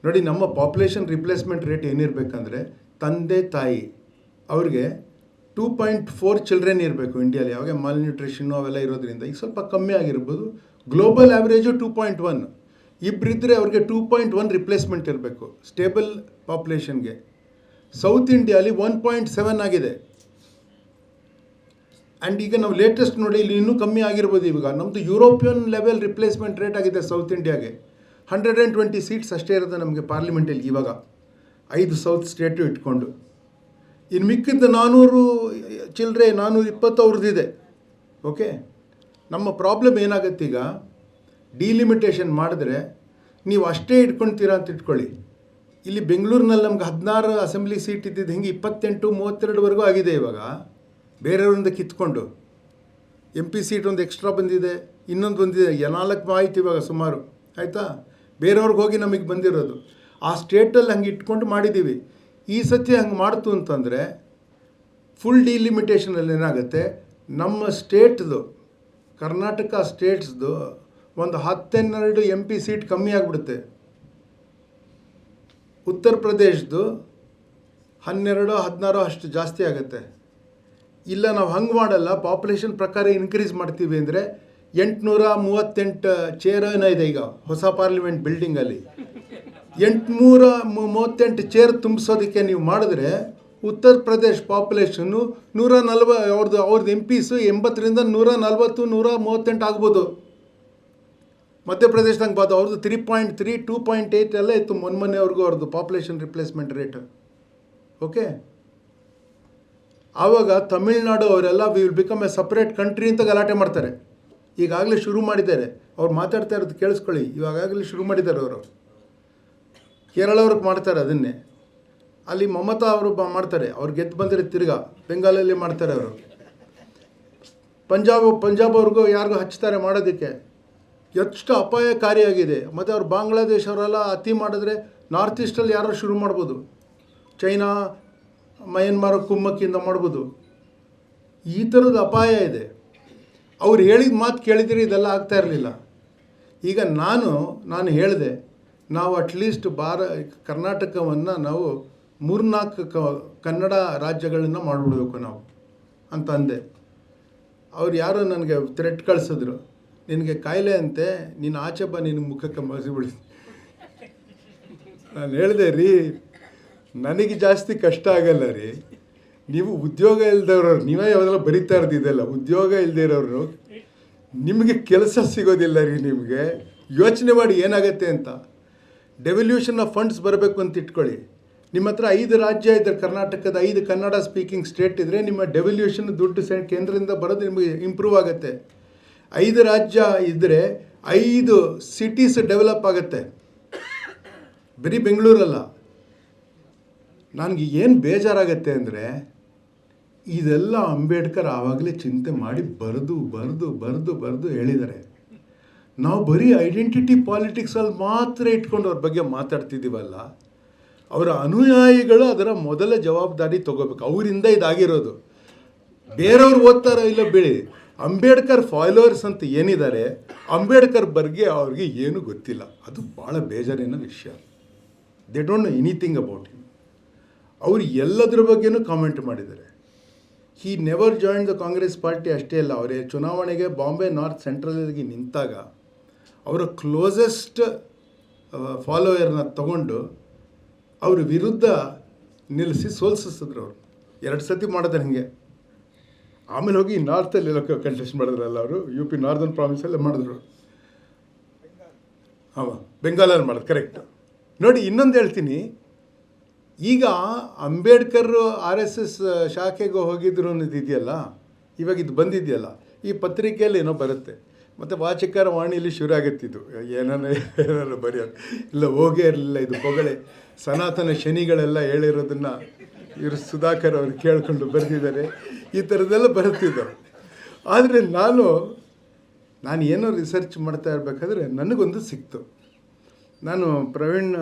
ನೋಡಿ, ನಮ್ಮ ಪಾಪ್ಯುಲೇಷನ್ ರಿಪ್ಲೇಸ್ಮೆಂಟ್ ರೇಟ್ ಏನಿರಬೇಕಂದ್ರೆ, ತಂದೆ ತಾಯಿ ಅವ್ರಿಗೆ 2.4 ಚಿಲ್ಡ್ರನ್ ಇರಬೇಕು ಇಂಡಿಯಾಲಿ. ಯಾವಾಗ ಮಾಲ್ನ್ಯೂಟ್ರಿಷನ್ನು ಅವೆಲ್ಲ ಇರೋದ್ರಿಂದ ಈಗ ಸ್ವಲ್ಪ ಕಮ್ಮಿ ಆಗಿರ್ಬೋದು. Global average 2.1. ಇಬ್ಬರಿದ್ದರೆ ಅವ್ರಿಗೆ 2.1 ರಿಪ್ಲೇಸ್ಮೆಂಟ್ ಇರಬೇಕು ಸ್ಟೇಬಲ್ ಪಾಪ್ಯುಲೇಷನ್ಗೆ. ಸೌತ್ ಇಂಡಿಯಾಲಿ 1.7 ಆಗಿದೆ. ಆ್ಯಂಡ್ ಈಗ ನಾವು ಲೇಟೆಸ್ಟ್ ನೋಡಿ, ಇಲ್ಲಿ ಇನ್ನೂ ಕಮ್ಮಿ ಆಗಿರ್ಬೋದು. ಇವಾಗ ನಮ್ಮದು ಯುರೋಪಿಯನ್ ಲೆವೆಲ್ ರಿಪ್ಲೇಸ್ಮೆಂಟ್ ರೇಟ್ ಆಗಿದೆ ಸೌತ್ ಇಂಡಿಯಾಗೆ. 120 ಸೀಟ್ಸ್ ಅಷ್ಟೇ ಇರುತ್ತೆ ನಮಗೆ ಪಾರ್ಲಿಮೆಂಟಲ್ಲಿ ಇವಾಗ, 5 ಸೌತ್ ಸ್ಟೇಟು ಇಟ್ಕೊಂಡು. ಇನ್ನು ಮಿಕ್ಕಿದ್ದ 400 ಚಿಲ್ಲರೆ 420 ಅವ್ರದ್ದಿದೆ. ಓಕೆ. ನಮ್ಮ ಪ್ರಾಬ್ಲಮ್ ಏನಾಗುತ್ತೆ ಈಗ, ಡಿಲಿಮಿಟೇಷನ್ ಮಾಡಿದ್ರೆ ನೀವು ಅಷ್ಟೇ ಇಟ್ಕೊಳ್ತೀರಾ ಅಂತ ಇಟ್ಕೊಳ್ಳಿ. ಇಲ್ಲಿ ಬೆಂಗಳೂರಿನಲ್ಲಿ ನಮ್ಗೆ 16 ಅಸೆಂಬ್ಲಿ ಸೀಟ್ ಇದ್ದಿದ್ದು ಹಿಂಗೆ 28, 32ವರೆಗೂ ಆಗಿದೆ. ಇವಾಗ ಬೇರೆಯವರಿಂದ ಕಿತ್ಕೊಂಡು MP ಸೀಟ್ ಒಂದು ಎಕ್ಸ್ಟ್ರಾ ಬಂದಿದೆ, ಇನ್ನೊಂದು ಬಂದಿದೆ, 4 ಆಯ್ತು ಇವಾಗ ಸುಮಾರು, ಆಯಿತಾ. ಬೇರೆಯವ್ರಿಗೆ ಹೋಗಿ ನಮಗೆ ಬಂದಿರೋದು. ಆ ಸ್ಟೇಟಲ್ಲಿ ಹಂಗೆ ಇಟ್ಕೊಂಡು ಮಾಡಿದ್ದೀವಿ. ಈ ಸತಿ ಹಂಗೆ ಮಾಡ್ತು ಅಂತಂದರೆ ಫುಲ್ ಡಿಲಿಮಿಟೇಷನಲ್ಲಿ ಏನಾಗುತ್ತೆ, ನಮ್ಮ ಸ್ಟೇಟ್ದು, ಕರ್ನಾಟಕ ಸ್ಟೇಟ್ಸ್ದು ಒಂದು 10-12 MP ಸೀಟ್ ಕಮ್ಮಿ ಆಗಿಬಿಡುತ್ತೆ. ಉತ್ತರ ಪ್ರದೇಶದ್ದು 12-16 ಅಷ್ಟು ಜಾಸ್ತಿ ಆಗುತ್ತೆ. ಇಲ್ಲ ನಾವು ಹಂಗೆ ಮಾಡಲ್ಲ, ಪಾಪ್ಯುಲೇಷನ್ ಪ್ರಕಾರ ಇನ್ಕ್ರೀಸ್ ಮಾಡ್ತೀವಿ ಅಂದರೆ 838 ಚೇರ್ ಏನೋ ಇದೆ ಈಗ ಹೊಸ ಪಾರ್ಲಿಮೆಂಟ್ ಬಿಲ್ಡಿಂಗಲ್ಲಿ. 838 ಚೇರ್ ತುಂಬಿಸೋದಕ್ಕೆ ನೀವು ಮಾಡಿದ್ರೆ ಉತ್ತರ ಪ್ರದೇಶ್ ಪಾಪ್ಯುಲೇಷನ್ನು 140, ಅವ್ರದ್ದು MPs 80ರಿಂದ 140, 138 ಆಗ್ಬೋದು. ಮಧ್ಯಪ್ರದೇಶದಂಗೆ ಬಾದು ಅವ್ರದ್ದು 3.3, 2.8 ಎಲ್ಲ ಇತ್ತು ಮೊನ್ನೆವರೆಗೂ ಅವ್ರದ್ದು ಪಾಪ್ಯುಲೇಷನ್ ರಿಪ್ಲೇಸ್ಮೆಂಟ್ ರೇಟ್. ಓಕೆ, ಆವಾಗ ತಮಿಳ್ನಾಡು ಅವರೆಲ್ಲ will become A separate country ಅಂತ ಗಲಾಟೆ ಮಾಡ್ತಾರೆ. ಈಗಾಗಲೇ ಶುರು ಮಾಡಿದ್ದಾರೆ. ಅವ್ರು ಮಾತಾಡ್ತಾ ಇರೋದು ಕೇಳಿಸ್ಕೊಳ್ಳಿ, ಇವಾಗಲೇ ಶುರು ಮಾಡಿದ್ದಾರೆ ಅವರು. ಕೇರಳವ್ರಿಗೆ ಮಾಡ್ತಾರೆ ಅದನ್ನೇ, ಅಲ್ಲಿ ಮಮತಾ ಅವರು ಮಾಡ್ತಾರೆ, ಅವ್ರು ಗೆದ್ದು ಬಂದರೆ ತಿರ್ಗಾ ಬೆಂಗಾಲಲ್ಲಿ ಮಾಡ್ತಾರೆ ಅವರು. ಪಂಜಾಬ್ ಅವ್ರಿಗೂ ಯಾರಿಗೂ ಹಚ್ತಾರೆ ಮಾಡೋದಕ್ಕೆ. ಎಷ್ಟು ಅಪಾಯಕಾರಿಯಾಗಿದೆ. ಮತ್ತು ಅವ್ರು ಬಾಂಗ್ಲಾದೇಶ ಅವರೆಲ್ಲ ಅತಿ ಮಾಡಿದ್ರೆ ನಾರ್ತ್ ಈಸ್ಟಲ್ಲಿ ಯಾರೋ ಶುರು ಮಾಡ್ಬೋದು, ಚೈನಾ, ಮಯನ್ಮಾರ್, ಕುಮ್ಮಕ್ಕಿಂದ ಮಾಡ್ಬೋದು. ಈ ಥರದ ಅಪಾಯ ಇದೆ. ಅವ್ರು ಹೇಳಿದ ಮಾತು ಕೇಳಿದರೆ ಇದೆಲ್ಲ ಆಗ್ತಾ ಇರಲಿಲ್ಲ. ಈಗ ನಾನು ಹೇಳಿದೆ, ನಾವು ಅಟ್ಲೀಸ್ಟ್ ಕರ್ನಾಟಕವನ್ನು ನಾವು 3-4 ಕನ್ನಡ ರಾಜ್ಯಗಳನ್ನು ಮಾಡಿಬಿಡ್ಬೇಕು ನಾವು ಅಂತ ಅಂದೆ. ಅವ್ರು ಯಾರೋ ನನಗೆ ಥ್ರೆಟ್ ಕಳಿಸಿದ್ರು, ನಿನಗೆ ಕಾಯಿಲೆ ಅಂತೆ, ನೀನು ಆಚೆ ಬಾ, ನಿನಗೆ ಮುಖಕ್ಕೆ ಮಸಿಬಿಡಿ. ನಾನು ಹೇಳಿದೆ, ರೀ ನನಗೆ ಜಾಸ್ತಿ ಕಷ್ಟ ಆಗಲ್ಲ ರೀ, ನೀವು ಉದ್ಯೋಗ ಇಲ್ದವ್ರವ್ರು, ನೀವೇ ಯಾವಾಗೆಲ್ಲ ಬರೀತಾ ಇರ್ದಿದ್ದಲ್ಲ, ಉದ್ಯೋಗ ಇಲ್ಲದೆ ಇರೋರು ನಿಮಗೆ ಕೆಲಸ ಸಿಗೋದಿಲ್ಲ ರೀ. ನಿಮಗೆ ಯೋಚನೆ ಮಾಡಿ ಏನಾಗುತ್ತೆ ಅಂತ. ಡೆವಲ್ಯೂಷನ್ ಆಫ್ ಫಂಡ್ಸ್ ಬರಬೇಕು ಅಂತ ಇಟ್ಕೊಳ್ಳಿ. ನಿಮ್ಮ ಹತ್ರ 5 ರಾಜ್ಯ ಇದ್ದರೆ, ಕರ್ನಾಟಕದ 5 ಕನ್ನಡ ಸ್ಪೀಕಿಂಗ್ ಸ್ಟೇಟ್ ಇದ್ದರೆ, ನಿಮ್ಮ ಡೆವಲ್ಯೂಷನ್ ದುಡ್ಡು ಕೇಂದ್ರದಿಂದ ಬರೋದು ನಿಮಗೆ ಇಂಪ್ರೂವ್ ಆಗುತ್ತೆ. 5 ರಾಜ್ಯ ಇದ್ದರೆ 5 ಸಿಟೀಸ್ ಡೆವಲಪ್ ಆಗುತ್ತೆ, ಬರೀ ಬೆಂಗಳೂರಲ್ಲ. ನನಗೆ ಏನು ಬೇಜಾರಾಗತ್ತೆ ಅಂದರೆ, ಇದೆಲ್ಲ ಅಂಬೇಡ್ಕರ್ ಆವಾಗಲೇ ಚಿಂತೆ ಮಾಡಿ ಬರೆದು ಹೇಳಿದ್ದಾರೆ. ನಾವು ಬರೀ ಐಡೆಂಟಿಟಿ ಪಾಲಿಟಿಕ್ಸಲ್ಲಿ ಮಾತ್ರ ಇಟ್ಕೊಂಡು ಅವ್ರ ಬಗ್ಗೆ ಮಾತಾಡ್ತಿದ್ದೀವಲ್ಲ. ಅವರ ಅನುಯಾಯಿಗಳು ಅದರ ಮೊದಲ ಜವಾಬ್ದಾರಿ ತೊಗೋಬೇಕು. ಅವರಿಂದ ಇದಾಗಿರೋದು. ಬೇರೆಯವ್ರು ಓದ್ತಾರೋ ಇಲ್ಲ ಬಿಡಿ, ಅಂಬೇಡ್ಕರ್ ಫಾಲೋವರ್ಸ್ ಅಂತ ಏನಿದ್ದಾರೆ, ಅಂಬೇಡ್ಕರ್ ಬಗ್ಗೆ ಅವ್ರಿಗೆ ಏನೂ ಗೊತ್ತಿಲ್ಲ. ಅದು ಭಾಳ ಬೇಜಾರಿನ ವಿಷಯ. They don't know anything about him. ಅವರು ಎಲ್ಲದ್ರ ಬಗ್ಗೆನೂ ಕಾಮೆಂಟ್ ಮಾಡಿದ್ದಾರೆ. He never join the Congress party ಅಷ್ಟೇ ಅಲ್ಲ, ಅವರೇ ಚುನಾವಣೆಗೆ ಬಾಂಬೆ ನಾರ್ತ್ ಸೆಂಟ್ರಲ್ಗೆ ನಿಂತಾಗ ಅವರ ಕ್ಲೋಸೆಸ್ಟ್ ಫಾಲೋಯರ್ನ ತಗೊಂಡು ಅವ್ರ ವಿರುದ್ಧ ನಿಲ್ಲಿಸಿ ಸೋಲ್ಸಿಸಿದ್ರು. ಅವರು 2 ಸತಿ ಮಾಡಿದ್ರೆ ಹಾಗೆ. ಆಮೇಲೆ ಹೋಗಿ ನಾರ್ತಲ್ಲಿ ಕಂಟೆಸ್ಟ್ ಮಾಡಿದ್ರಲ್ಲ ಅವರು, UP ನಾರ್ದರ್ನ್ ಪ್ರಾವಿನ್ಸಲ್ಲೇ ಮಾಡಿದ್ರು. ಬೆಂಗಾಲಲ್ಲಿ ಮಾಡಿದ್ರು, ಕರೆಕ್ಟ್. ನೋಡಿ, ಇನ್ನೊಂದು ಹೇಳ್ತೀನಿ. ಈಗ ಅಂಬೇಡ್ಕರ್ RSS ಶಾಖೆಗೆ ಹೋಗಿದ್ರು ಅನ್ನೋದು ಇದೆಯಲ್ಲ, ಇವಾಗ ಇದು ಬಂದಿದೆಯಲ್ಲ, ಈ ಪತ್ರಿಕೆಯಲ್ಲಿ ಏನೋ ಬರುತ್ತೆ. ಮತ್ತು ವಾಚಿಕರ ವಾಣಿಯಲ್ಲಿ ಶುರು ಆಗುತ್ತಿದ್ದು ಏನಾರು ಬರೆಯೋದು. ಇಲ್ಲ, ಹೋಗೇ ಇರಲಿಲ್ಲ, ಇದು ಹೊಗಳೆ ಸನಾತನ ಶನಿಗಳೆಲ್ಲ ಹೇಳಿರೋದನ್ನು ಇವರು ಸುಧಾಕರ್ ಅವರು ಕೇಳಿಕೊಂಡು ಬರೆದಿದ್ದಾರೆ. ಈ ಥರದ್ದೆಲ್ಲ ಬರುತ್ತಿದ್ದರು. ಆದರೆ ನಾನು ಏನೋ ರಿಸರ್ಚ್ ಮಾಡ್ತಾ ಇರಬೇಕಾದ್ರೆ ನನಗೊಂದು ಸಿಕ್ತು. ನಾನು ಪ್ರವೀಣ್,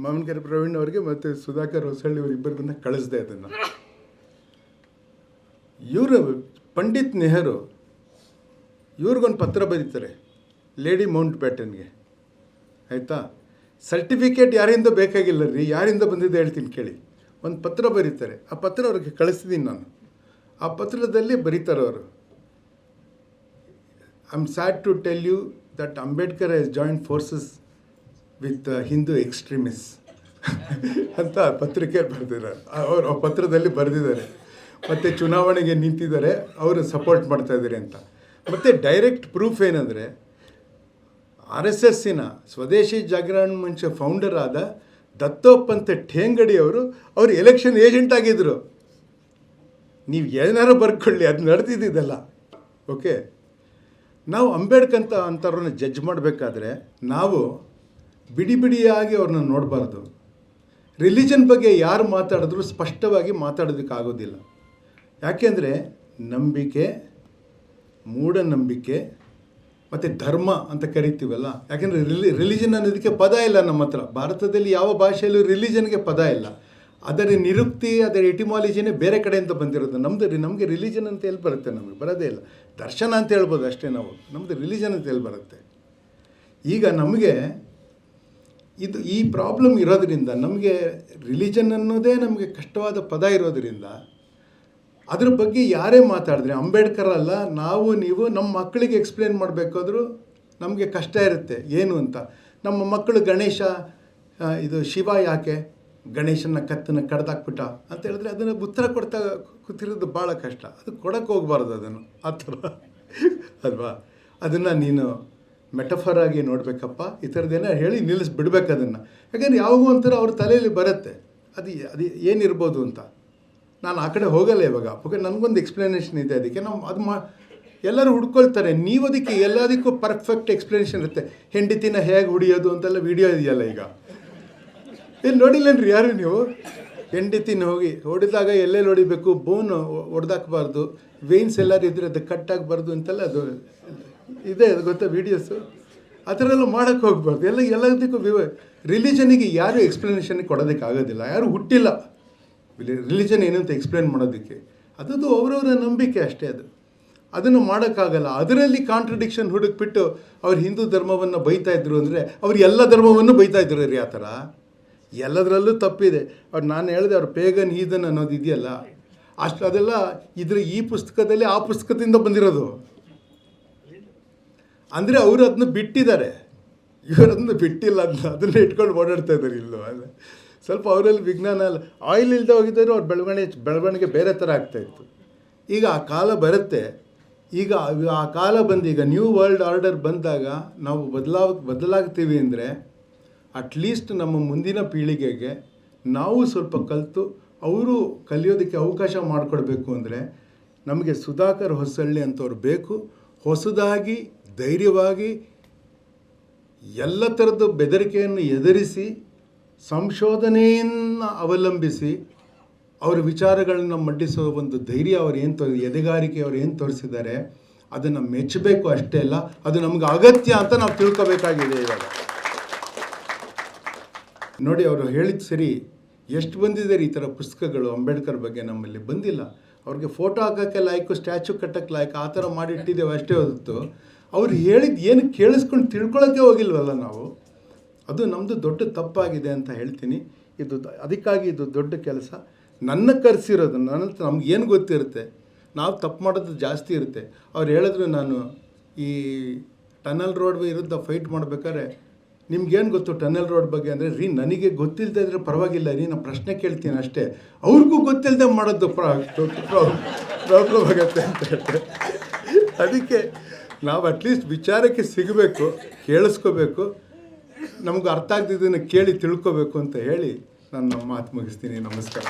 ಮಾವಿನಕೆರೆ ಪ್ರವೀಣ್ ಅವರಿಗೆ ಮತ್ತು ಸುಧಾಕರ್ ಹೊಸಳ್ಳಿ ಅವ್ರ ಇಬ್ಬರನ್ನ ಕಳಿಸ್ದೆ ಅದನ್ನು. ಇವರು ಪಂಡಿತ್ ನೆಹರು ಇವ್ರಿಗೊಂದು ಪತ್ರ ಬರೀತಾರೆ, ಲೇಡಿ ಮೌಂಟ್ ಬ್ಯಾಟನ್ಗೆ, ಆಯಿತಾ. ಸರ್ಟಿಫಿಕೇಟ್ ಯಾರಿಂದ ಬೇಕಾಗಿಲ್ಲ ರೀ, ಯಾರಿಂದ ಬಂದಿದೆ ಹೇಳ್ತೀನಿ ಕೇಳಿ. ಒಂದು ಪತ್ರ ಬರೀತಾರೆ. ಆ ಪತ್ರ ಅವ್ರಿಗೆ ಕಳಿಸ್ತೀನಿ ನಾನು. ಆ ಪತ್ರದಲ್ಲಿ ಬರೀತಾರೆ ಅವರು, I am sad to tell you that Ambedkar has joined forces with Hindu extremists ಅಂತ ಪತ್ರಿಕೆಯಲ್ಲಿ ಬರೆದಿದ್ದಾರೆ. ಅವರು ಪತ್ರದಲ್ಲಿ ಬರೆದಿದ್ದಾರೆ. ಮತ್ತು ಚುನಾವಣೆಗೆ ನಿಂತಿದ್ದಾರೆ, ಅವರು ಸಪೋರ್ಟ್ ಮಾಡ್ತಾ ಇದ್ದಾರೆ ಅಂತ. ಮತ್ತು ಡೈರೆಕ್ಟ್ ಪ್ರೂಫ್ ಏನಂದರೆ, RSSನ ಸ್ವದೇಶಿ ಜಾಗರಣ ಮಂಚ ಫೌಂಡರ್ ಆದ ದತ್ತೋಪಂತ ಠೇಂಗಡಿ ಅವರು ಎಲೆಕ್ಷನ್ ಏಜೆಂಟ್ ಆಗಿದ್ದರು. ನೀವು ಏನಾರು ಬರ್ಕೊಳ್ಳಿ, ಅದು ನಡೆದಿದ್ದಲ್ಲ. ಓಕೆ, ನಾವು ಅಂಬೇಡ್ಕರ್ ಅಂಥವ್ರನ್ನ ಜಡ್ಜ್ ಮಾಡಬೇಕಾದ್ರೆ ನಾವು ಬಿಡಿ ಬಿಡಿಯಾಗಿ ಅವ್ರನ್ನ ನೋಡಬಾರ್ದು. ರಿಲಿಜನ್ ಬಗ್ಗೆ ಯಾರು ಮಾತಾಡಿದ್ರೂ ಸ್ಪಷ್ಟವಾಗಿ ಮಾತಾಡೋದಕ್ಕಾಗೋದಿಲ್ಲ. ಯಾಕೆಂದರೆ ನಂಬಿಕೆ, ಮೂಢನಂಬಿಕೆ ಮತ್ತು ಧರ್ಮ ಅಂತ ಕರಿತೀವಲ್ಲ, ಯಾಕೆಂದರೆ ರಿಲಿಜನ್ ಅನ್ನೋದಕ್ಕೆ ಪದ ಇಲ್ಲ ನಮ್ಮ ಹತ್ರ. ಭಾರತದಲ್ಲಿ ಯಾವ ಭಾಷೆಯಲ್ಲೂ ರಿಲಿಜನ್ಗೆ ಪದ ಇಲ್ಲ. ಅದರ ನಿರುಕ್ತಿ, ಅದರ ಎಟಿಮಾಲಜಿನೇ ಬೇರೆ ಕಡೆಯಿಂದ ಬಂದಿರೋದು. ನಮಗೆ ರಿಲಿಜನ್ ಅಂತ ಎಲ್ಲಿ ಬರುತ್ತೆ? ನಮಗೆ ಬರೋದೇ ಇಲ್ಲ. ದರ್ಶನ ಅಂತ ಹೇಳ್ಬೋದು ಅಷ್ಟೇ ನಾವು, ನಮ್ಮದು ರಿಲಿಜನ್ ಅಂತ ಎಲ್ಲಿ ಬರುತ್ತೆ? ಈಗ ನಮಗೆ ಈ ಪ್ರಾಬ್ಲಮ್ ಇರೋದರಿಂದ, ನಮಗೆ ರಿಲಿಜನ್ ಅನ್ನೋದೇ ನಮಗೆ ಕಷ್ಟವಾದ ಪದ ಇರೋದರಿಂದ ಅದ್ರ ಬಗ್ಗೆ ಯಾರೇ ಮಾತಾಡಿದ್ರೆ, ಅಂಬೇಡ್ಕರ್ ಅಲ್ಲ, ನೀವು ನಮ್ಮ ಮಕ್ಕಳಿಗೆ ಎಕ್ಸ್ಪ್ಲೇನ್ ಮಾಡಬೇಕಾದ್ರೂ ನಮಗೆ ಕಷ್ಟ ಇರುತ್ತೆ ಏನು ಅಂತ. ನಮ್ಮ ಮಕ್ಕಳು ಗಣೇಶ ಇದು ಶಿವ ಯಾಕೆ ಗಣೇಶನ ಕತ್ತನ್ನು ಕಡ್ದಾಕ್ಬಿಟ್ಟ ಅಂತ ಹೇಳಿದ್ರೆ ಅದನ್ನು ಉತ್ತರ ಕೊಡ್ತಾ ಕೂತಿರೋದು ಭಾಳ ಕಷ್ಟ. ಅದು ಕೊಡೋಕ್ಕೆ ಹೋಗ್ಬಾರ್ದು ಅದನ್ನು, ಆ ಥರ ಅಲ್ವಾ? ಅದನ್ನು ನೀನು ಮೆಟಫರ್ ಆಗಿ ನೋಡಬೇಕಪ್ಪ, ಈ ಥರದ್ದೇನೋ ಹೇಳಿ ನಿಲ್ಲಿಸ್ಬಿಡ್ಬೇಕು ಅದನ್ನು. ಯಾಕಂದರೆ ಯಾವಾಗೂ ಒಂಥರ ಅವ್ರ ತಲೆಯಲ್ಲಿ ಬರುತ್ತೆ ಅದು ಏನಿರ್ಬೋದು ಅಂತ. ನಾನು ಆ ಕಡೆ ಹೋಗಲ್ಲ ಇವಾಗ, ಯಾಕಂದ್ರೆ ನನಗೊಂದು ಎಕ್ಸ್ಪ್ಲನೇಷನ್ ಇದೆ ಅದಕ್ಕೆ. ನಾವು ಎಲ್ಲರೂ ಹುಡ್ಕೊಳ್ತಾರೆ. ನೀವು ಅದಕ್ಕೆ ಎಲ್ಲದಕ್ಕೂ ಪರ್ಫೆಕ್ಟ್ ಎಕ್ಸ್ಪ್ಲನೇಷನ್ ಇರುತ್ತೆ. ಹೆಂಡತಿನ ಹೇಗೆ ಹೊಡಿಯೋದು ಅಂತೆಲ್ಲ ವೀಡಿಯೋ ಇದೆಯಲ್ಲ ಈಗ, ಏನು ನೋಡಿಲ್ಲನ್ರಿ ಯಾರು ನೀವು? ಹೆಂಡತಿನ ಹೋಗಿ ಹೊಡೆದಾಗ ಎಲ್ಲೆಲ್ಲಿ ಹೊಡಿಬೇಕು, ಬೋನ್ ಹೊಡೆದಾಕಬಾರ್ದು, ವೇನ್ಸ್ ಎಲ್ಲರೂ ಇದ್ದರೆ ಅದು ಕಟ್ಟಾಗಬಾರ್ದು ಅಂತೆಲ್ಲ ಅದು ಇದೆ, ಅದು ಗೊತ್ತಾ ವೀಡಿಯೋಸು? ಆ ಥರ ಎಲ್ಲ ಮಾಡೋಕ್ಕೆ ಹೋಗ್ಬಾರ್ದು. ಎಲ್ಲದಕ್ಕೂ ರಿಲಿಜನಿಗೆ ಯಾರು ಎಕ್ಸ್ಪ್ಲನೇಷನ್ ಕೊಡೋದಕ್ಕೆ ಆಗೋದಿಲ್ಲ. ಯಾರು ಹುಟ್ಟಿಲ್ಲ ರಿಲಿಜನ್ ಏನು ಅಂತ ಎಕ್ಸ್ಪ್ಲೇನ್ ಮಾಡೋದಕ್ಕೆ. ಅದದು ಅವರವರ ನಂಬಿಕೆ ಅಷ್ಟೇ. ಅದನ್ನು ಮಾಡೋಕ್ಕಾಗಲ್ಲ. ಅದರಲ್ಲಿ ಕಾಂಟ್ರಡಿಕ್ಷನ್ ಹುಡುಕ್ಬಿಟ್ಟು ಅವ್ರು ಹಿಂದೂ ಧರ್ಮವನ್ನು ಬೈತಾಯಿದ್ರು ಅಂದರೆ ಅವ್ರು ಎಲ್ಲ ಧರ್ಮವನ್ನು ಬೈತಾಯಿದ್ರು ರೀ. ಆ ಥರ ಎಲ್ಲದರಲ್ಲೂ ತಪ್ಪಿದೆ. ನಾನು ಹೇಳಿದೆ ಅವ್ರು ಪೇಗನ್ ಹೀದನ್ ಅನ್ನೋದು ಇದೆಯಲ್ಲ, ಅದೆಲ್ಲ ಈ ಪುಸ್ತಕದಲ್ಲಿ ಆ ಪುಸ್ತಕದಿಂದ ಬಂದಿರೋದು. ಅಂದರೆ ಅವರು ಅದನ್ನ ಬಿಟ್ಟಿದ್ದಾರೆ, ಇವರು ಅದನ್ನ ಬಿಟ್ಟಿಲ್ಲ. ಅದನ್ನ ಇಟ್ಕೊಂಡು ಓಡಾಡ್ತಾ ಇದ್ದಾರೆ. ಇಲ್ಲೋ ಅಲ್ಲ, ಸ್ವಲ್ಪ ಅವರಲ್ಲಿ ವಿಜ್ಞಾನ ಅಲ್ಲ. ಆಯಿಲ್ ಇಲ್ಲದೆ ಹೋಗಿದ್ದರು ಅವ್ರ ಬೆಳವಣಿಗೆ ಬೇರೆ ಥರ ಆಗ್ತಾಯಿತ್ತು. ಈಗ ಆ ಕಾಲ ಬರುತ್ತೆ. ಈಗ ಆ ಕಾಲ ಈಗ ನ್ಯೂ ವರ್ಲ್ಡ್ ಆರ್ಡರ್ ಬಂದಾಗ ನಾವು ಬದಲಾಗ್ತೀವಿ ಅಂದರೆ ಅಟ್ಲೀಸ್ಟ್ ನಮ್ಮ ಮುಂದಿನ ಪೀಳಿಗೆಗೆ ನಾವು ಸ್ವಲ್ಪ ಕಲಿತು ಅವರು ಕಲಿಯೋದಕ್ಕೆ ಅವಕಾಶ ಮಾಡಿಕೊಡ್ಬೇಕು. ಅಂದರೆ ನಮಗೆ ಸುಧಾಕರ್ ಹೊಸಳ್ಳಿ ಅಂಥವ್ರು ಬೇಕು. ಹೊಸದಾಗಿ ಧೈರ್ಯವಾಗಿ ಎಲ್ಲ ಥರದ ಬೆದರಿಕೆಯನ್ನು ಎದುರಿಸಿ ಸಂಶೋಧನೆಯನ್ನು ಅವಲಂಬಿಸಿ ಅವರ ವಿಚಾರಗಳನ್ನು ಮಂಡಿಸುವ ಒಂದು ಧೈರ್ಯ ಅವ್ರು ಎದೆಗಾರಿಕೆ ಅವ್ರು ಏನು ತೋರಿಸಿದ್ದಾರೆ ಅದನ್ನು ಮೆಚ್ಚಬೇಕು. ಅಷ್ಟೇ ಅಲ್ಲ, ಅದು ನಮ್ಗೆ ಅಗತ್ಯ ಅಂತ ನಾವು ತಿಳ್ಕೊಬೇಕಾಗಿದೆ. ಇವಾಗ ನೋಡಿ, ಅವರು ಹೇಳಿದ ಸರಿ, ಎಷ್ಟು ಬಂದಿದ್ದಾರೆ ಈ ಥರ ಪುಸ್ತಕಗಳು ಅಂಬೇಡ್ಕರ್ ಬಗ್ಗೆ ನಮ್ಮಲ್ಲಿ ಬಂದಿಲ್ಲ. ಅವ್ರಿಗೆ ಫೋಟೋ ಹಾಕೋಕ್ಕೆ ಲಾಯ್ಕು, ಸ್ಟ್ಯಾಚು ಕಟ್ಟೋಕ್ಕೆ ಲಾಯ್ಕು, ಆ ಥರ ಮಾಡಿಟ್ಟಿದ್ದೇವೆ ಅಷ್ಟೇ ಹೊರತು ಅವ್ರು ಹೇಳಿದ್ದು ಏನು ಕೇಳಿಸ್ಕೊಂಡು ತಿಳ್ಕೊಳ್ಳೋಕ್ಕೆ ಹೋಗಿಲ್ವಲ್ಲ ನಾವು. ಅದು ನಮ್ಮದು ದೊಡ್ಡ ತಪ್ಪಾಗಿದೆ ಅಂತ ಹೇಳ್ತೀನಿ. ಅದಕ್ಕಾಗಿ ಇದು ದೊಡ್ಡ ಕೆಲಸ. ನನ್ನ ಕರೆಸಿರೋದು ನಮಗೇನು ಗೊತ್ತಿರುತ್ತೆ, ನಾವು ತಪ್ಪು ಮಾಡೋದು ಜಾಸ್ತಿ ಇರುತ್ತೆ. ಅವ್ರು ಹೇಳಿದ್ರು, ನಾನು ಈ ಟನಲ್ ರೋಡ್ ವಿರುದ್ಧ ಫೈಟ್ ಮಾಡಬೇಕಾದ್ರೆ ನಿಮ್ಗೇನು ಗೊತ್ತು ಟನಲ್ ರೋಡ್ ಬಗ್ಗೆ ಅಂದರೆ, ನನಗೆ ಗೊತ್ತಿಲ್ಲದೆ ಇದ್ರೆ ಪರವಾಗಿಲ್ಲ ರೀ, ನಾನು ಪ್ರಶ್ನೆ ಕೇಳ್ತೀನಿ ಅಷ್ಟೇ, ಅವ್ರಿಗೂ ಗೊತ್ತಿಲ್ಲದೆ ಮಾಡೋದು ಪ್ರಾಬ್ಲಮ್ ಆಗುತ್ತೆ ಅಂತ ಹೇಳ್ತಾರೆ. ಅದಕ್ಕೆ ನಾವು ಅಟ್ಲೀಸ್ಟ್ ವಿಚಾರಕ್ಕೆ ಸಿಗಬೇಕು, ಕೇಳಿಸ್ಕೋಬೇಕು, ನಮಗೆ ಅರ್ಥ ಆಗ್ತಿದ್ದನ್ನು ಕೇಳಿ ತಿಳ್ಕೋಬೇಕು ಅಂತ ಹೇಳಿ ನಾನು ನಮ್ಮ ಮಾತು ಮುಗಿಸ್ತೀನಿ. ನಮಸ್ಕಾರ.